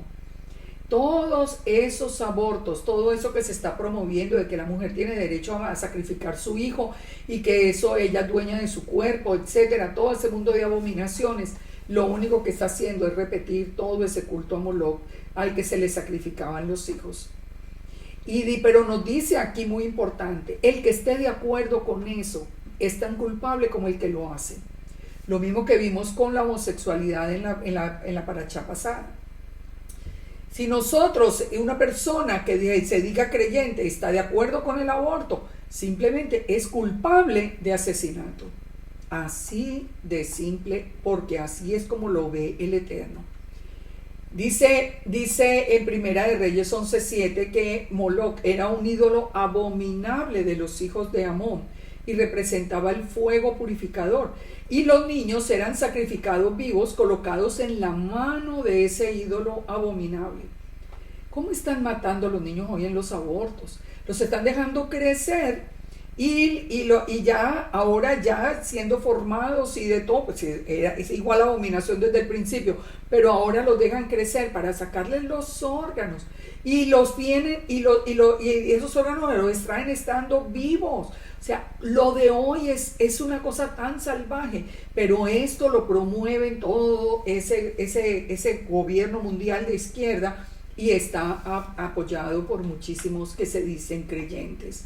Todos esos abortos, todo eso que se está promoviendo de que la mujer tiene derecho a sacrificar su hijo y que eso ella es dueña de su cuerpo, etcétera, todo ese mundo de abominaciones, lo único que está haciendo es repetir todo ese culto a Moloch al que se le sacrificaban los hijos. Pero nos dice aquí muy importante, el que esté de acuerdo con eso es tan culpable como el que lo hace. Lo mismo que vimos con la homosexualidad en la paracha pasada. Si nosotros, una persona que se diga creyente, está de acuerdo con el aborto, simplemente es culpable de asesinato. Así de simple, porque así es como lo ve el Eterno. Dice en Primera de Reyes 11:7 que Moloch era un ídolo abominable de los hijos de Amón y representaba el fuego purificador. Y los niños eran sacrificados vivos, colocados en la mano de ese ídolo abominable. ¿Cómo están matando a los niños hoy en los abortos? Los están dejando crecer y ya ahora ya siendo formados y de todo, pues es igual a abominación desde el principio, pero ahora los dejan crecer para sacarles los órganos y los vienen y esos órganos los extraen estando vivos. O sea, lo de hoy es una cosa tan salvaje, pero esto lo promueven todo ese gobierno mundial de izquierda y está apoyado por muchísimos que se dicen creyentes.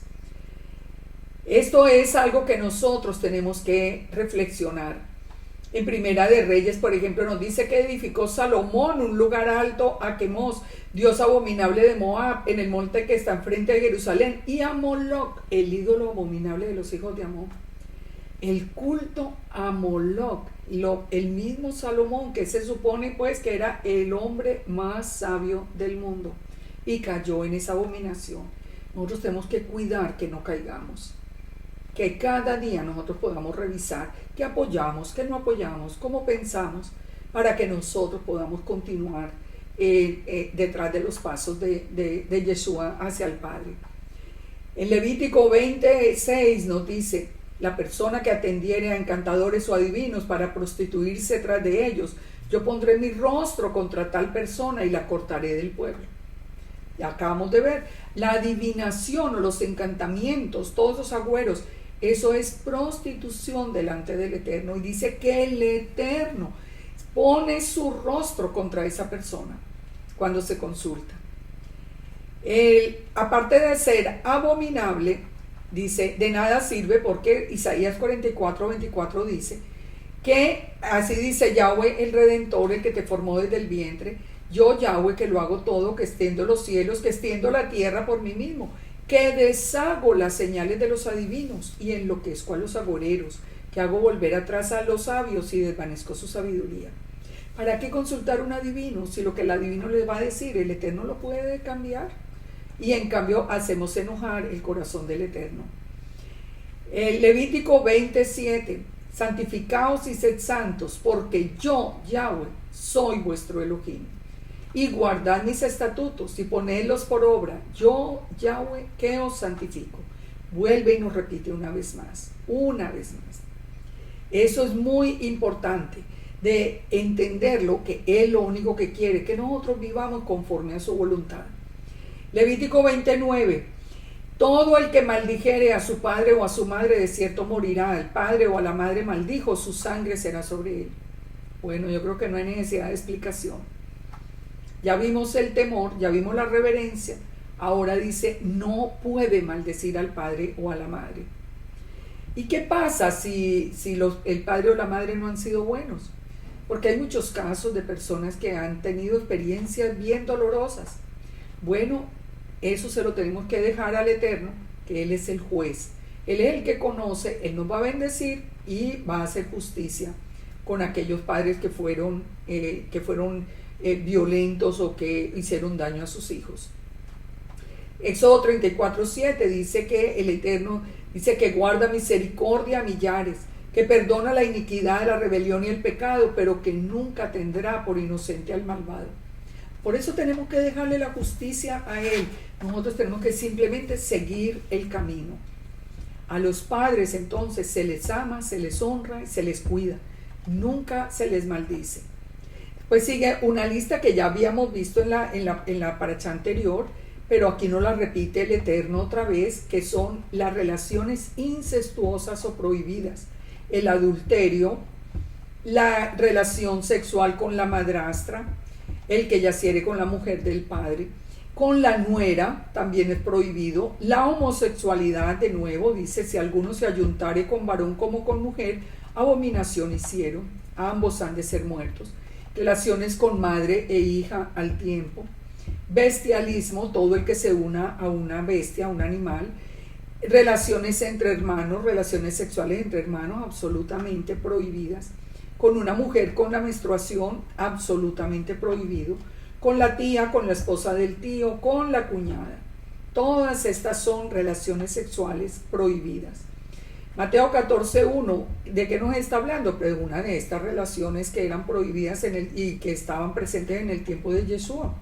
Esto es algo que nosotros tenemos que reflexionar. En Primera de Reyes, por ejemplo, nos dice que edificó Salomón un lugar alto a Quemos, dios abominable de Moab, en el monte que está enfrente de Jerusalén, y a Moloch, el ídolo abominable de los hijos de Amón. El culto a Moloch, el mismo Salomón, que se supone pues que era el hombre más sabio del mundo, y cayó en esa abominación. Nosotros tenemos que cuidar que no caigamos. Que cada día nosotros podamos revisar qué apoyamos, qué no apoyamos, cómo pensamos, para que nosotros podamos continuar detrás de los pasos de Yeshua hacia el Padre. En Levítico 26 nos dice, la persona que atendiere a encantadores o adivinos para prostituirse tras de ellos, yo pondré mi rostro contra tal persona y la cortaré del pueblo. Ya acabamos de ver, la adivinación o los encantamientos, todos los agüeros, eso es prostitución delante del Eterno, y dice que el Eterno pone su rostro contra esa persona cuando se consulta. Aparte de ser abominable, dice, de nada sirve, porque Isaías 44:24 dice que así dice Yahweh el Redentor, el que te formó desde el vientre, yo Yahweh que lo hago todo, que extiendo los cielos, que extiendo la tierra por mí mismo, que deshago las señales de los adivinos y enloquezco a los agoreros, que hago volver atrás a los sabios y desvanezco su sabiduría. ¿Para qué consultar un adivino si lo que el adivino les va a decir el Eterno lo puede cambiar? Y en cambio hacemos enojar el corazón del Eterno. El Levítico 27, santificaos y sed santos, porque yo, Yahweh, soy vuestro Elohim. Y guardad mis estatutos y ponedlos por obra, yo, Yahweh, que os santifico. Vuelve y nos repite una vez más. Eso es muy importante, de entenderlo, que Él lo único que quiere, que nosotros vivamos conforme a su voluntad. Levítico 29, todo el que maldijere a su padre o a su madre de cierto morirá, al padre o a la madre maldijo, su sangre será sobre él. Bueno, yo creo que no hay necesidad de explicación. Ya vimos el temor, ya vimos la reverencia, ahora dice, no puede maldecir al padre o a la madre. ¿Y qué pasa si el padre o la madre no han sido buenos? Porque hay muchos casos de personas que han tenido experiencias bien dolorosas. Bueno, eso se lo tenemos que dejar al Eterno, que Él es el juez. Él es el que conoce, Él nos va a bendecir y va a hacer justicia con aquellos padres que fueron violentos o que hicieron daño a sus hijos. Éxodo 34:7 dice que el Eterno dice que guarda misericordia a millares, que perdona la iniquidad, la rebelión y el pecado, pero que nunca tendrá por inocente al malvado. Por eso tenemos que dejarle la justicia a Él. Nosotros tenemos que simplemente seguir el camino. A los padres entonces se les ama, se les honra y se les cuida. Nunca se les maldice. Pues sigue una lista que ya habíamos visto en la paracha anterior, pero aquí nos la repite el Eterno otra vez, que son las relaciones incestuosas o prohibidas, el adulterio, la relación sexual con la madrastra, el que yaciere con la mujer del padre, con la nuera también es prohibido, la homosexualidad, de nuevo dice, si alguno se ayuntare con varón como con mujer, abominación hicieron, ambos han de ser muertos, relaciones con madre e hija al tiempo, bestialismo, todo el que se una a una bestia, a un animal, relaciones entre hermanos, relaciones sexuales entre hermanos, absolutamente prohibidas, con una mujer con la menstruación, absolutamente prohibido, con la tía, con la esposa del tío, con la cuñada. Todas estas son relaciones sexuales prohibidas. Mateo 14:1, ¿de qué nos está hablando? Pues una de estas relaciones que eran prohibidas y que estaban presentes en el tiempo de Yeshua.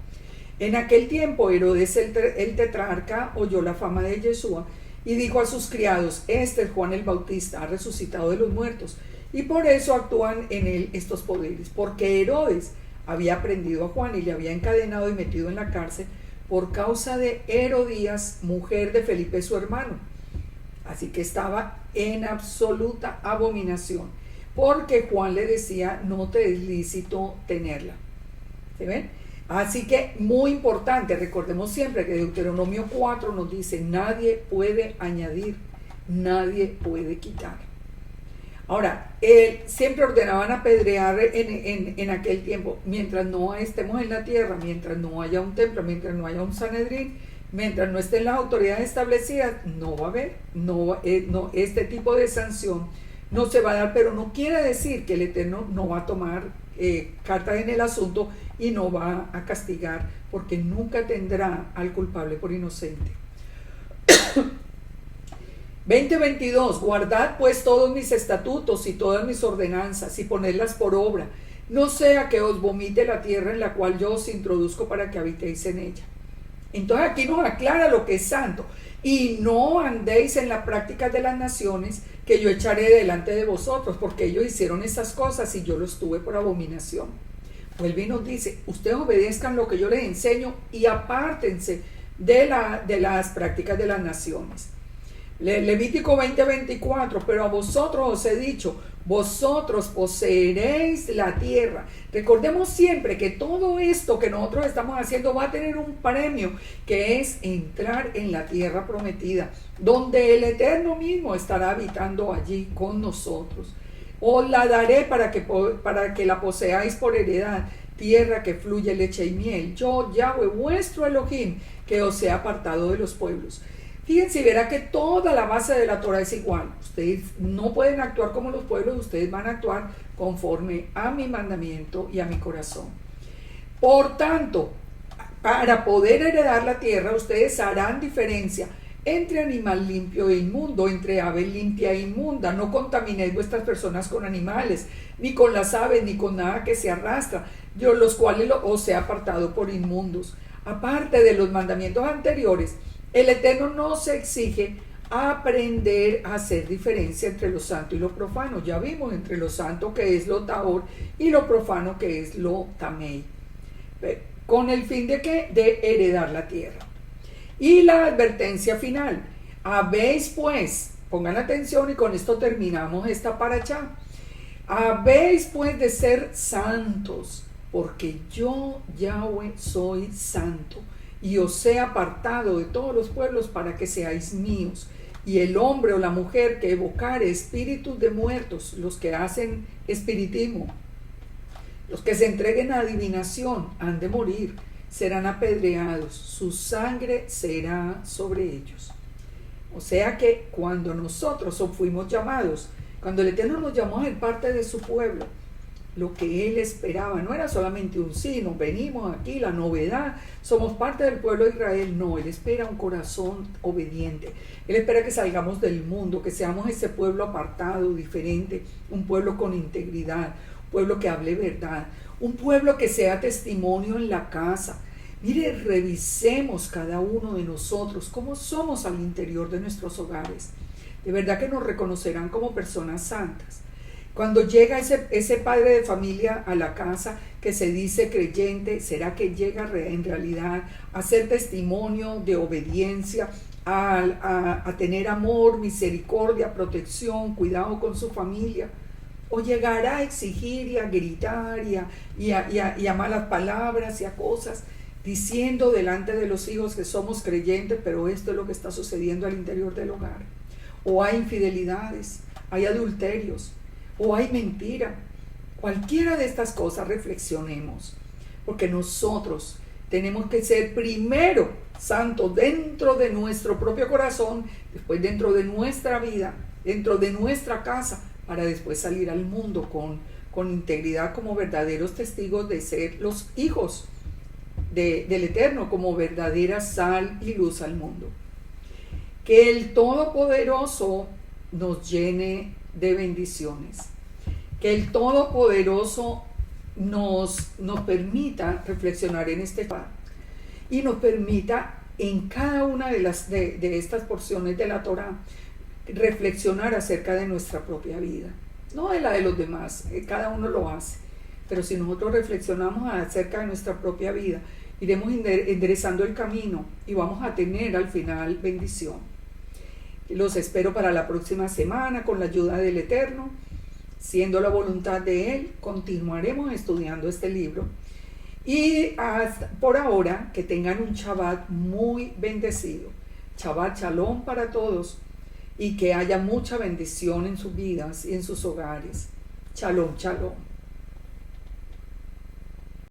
En aquel tiempo Herodes el tetrarca oyó la fama de Yeshua y dijo a sus criados, este es Juan el Bautista, ha resucitado de los muertos, y por eso actúan en él estos poderes, porque Herodes había prendido a Juan y le había encadenado y metido en la cárcel por causa de Herodías, mujer de Felipe su hermano. Así que estaba en absoluta abominación, porque Juan le decía, no te es lícito tenerla. ¿Se ven? Así que muy importante, recordemos siempre que Deuteronomio 4 nos dice, nadie puede añadir, nadie puede quitar. Ahora, siempre ordenaban apedrear en aquel tiempo, mientras no estemos en la tierra, mientras no haya un templo, mientras no haya un Sanedrín, mientras no estén las autoridades establecidas, no va a haber, este tipo de sanción no se va a dar, pero no quiere decir que el Eterno no va a tomar cartas en el asunto y no va a castigar, porque nunca tendrá al culpable por inocente. 20:22, guardad pues todos mis estatutos y todas mis ordenanzas y ponedlas por obra, no sea que os vomite la tierra en la cual yo os introduzco para que habitéis en ella. Entonces aquí nos aclara lo que es santo, y no andéis en las prácticas de las naciones que yo echaré delante de vosotros, porque ellos hicieron esas cosas y yo los tuve por abominación. Vuelve y nos dice, ustedes obedezcan lo que yo les enseño y apártense de las prácticas de las naciones. Levítico 20:24, pero a vosotros os he dicho, vosotros poseeréis la tierra. Recordemos siempre que todo esto que nosotros estamos haciendo va a tener un premio, que es entrar en la tierra prometida, donde el Eterno mismo estará habitando allí con nosotros. Os la daré para que la poseáis por heredad, tierra que fluye leche y miel. Yo, Yahweh, vuestro Elohim, que os he apartado de los pueblos. Fíjense y verá que toda la base de la Torah es igual. Ustedes no pueden actuar como los pueblos, ustedes van a actuar conforme a mi mandamiento y a mi corazón. Por tanto, para poder heredar la tierra, ustedes harán diferencia entre animal limpio e inmundo, entre ave limpia e inmunda. No contaminéis vuestras personas con animales, ni con las aves, ni con nada que se arrastra, yo los cuales os he apartado por inmundos. Aparte de los mandamientos anteriores, el Eterno nos exige aprender a hacer diferencia entre lo santo y lo profano. Ya vimos entre lo santo, que es lo tahor, y lo profano, que es lo tamei, con el fin de que de heredar la tierra. Y la advertencia final, habéis pues, pongan atención y con esto terminamos esta paracha, habéis pues de ser santos, porque yo, Yahweh, soy santo, y os he apartado de todos los pueblos para que seáis míos. Y el hombre o la mujer que evocare espíritus de muertos, los que hacen espiritismo, los que se entreguen a adivinación, han de morir, serán apedreados, su sangre será sobre ellos. O sea que cuando nosotros fuimos llamados, cuando el Eterno nos llamó a ser parte de su pueblo, lo que Él esperaba no era solamente un sí, nos venimos aquí, la novedad, somos parte del pueblo de Israel. No, Él espera un corazón obediente. Él espera que salgamos del mundo, que seamos ese pueblo apartado, diferente, un pueblo con integridad, un pueblo que hable verdad, un pueblo que sea testimonio en la casa. Mire, revisemos cada uno de nosotros cómo somos al interior de nuestros hogares. De verdad que nos reconocerán como personas santas. Cuando llega ese padre de familia a la casa que se dice creyente, ¿será que llega en realidad a ser testimonio de obediencia, a tener amor, misericordia, protección, cuidado con su familia? o llegar a exigir y a gritar y a malas palabras y a cosas, diciendo delante de los hijos que somos creyentes, pero esto es lo que está sucediendo al interior del hogar. O hay infidelidades, hay adulterios, o hay mentira. Cualquiera de estas cosas reflexionemos, porque nosotros tenemos que ser primero santos dentro de nuestro propio corazón, después dentro de nuestra vida, dentro de nuestra casa, para después salir al mundo con integridad como verdaderos testigos de ser los hijos del Eterno, como verdadera sal y luz al mundo. Que el Todopoderoso nos llene de bendiciones. Que el Todopoderoso nos permita reflexionar en este tema y nos permita en cada una de estas porciones de la Torá reflexionar acerca de nuestra propia vida, no de la de los demás, cada uno lo hace, pero si nosotros reflexionamos acerca de nuestra propia vida, iremos enderezando el camino y vamos a tener al final bendición. Los espero para la próxima semana con la ayuda del Eterno. Siendo la voluntad de Él, continuaremos estudiando este libro. Y por ahora, que tengan un Shabbat muy bendecido. Shabbat Shalom para todos. Y que haya mucha bendición en sus vidas y en sus hogares. Shalom, shalom.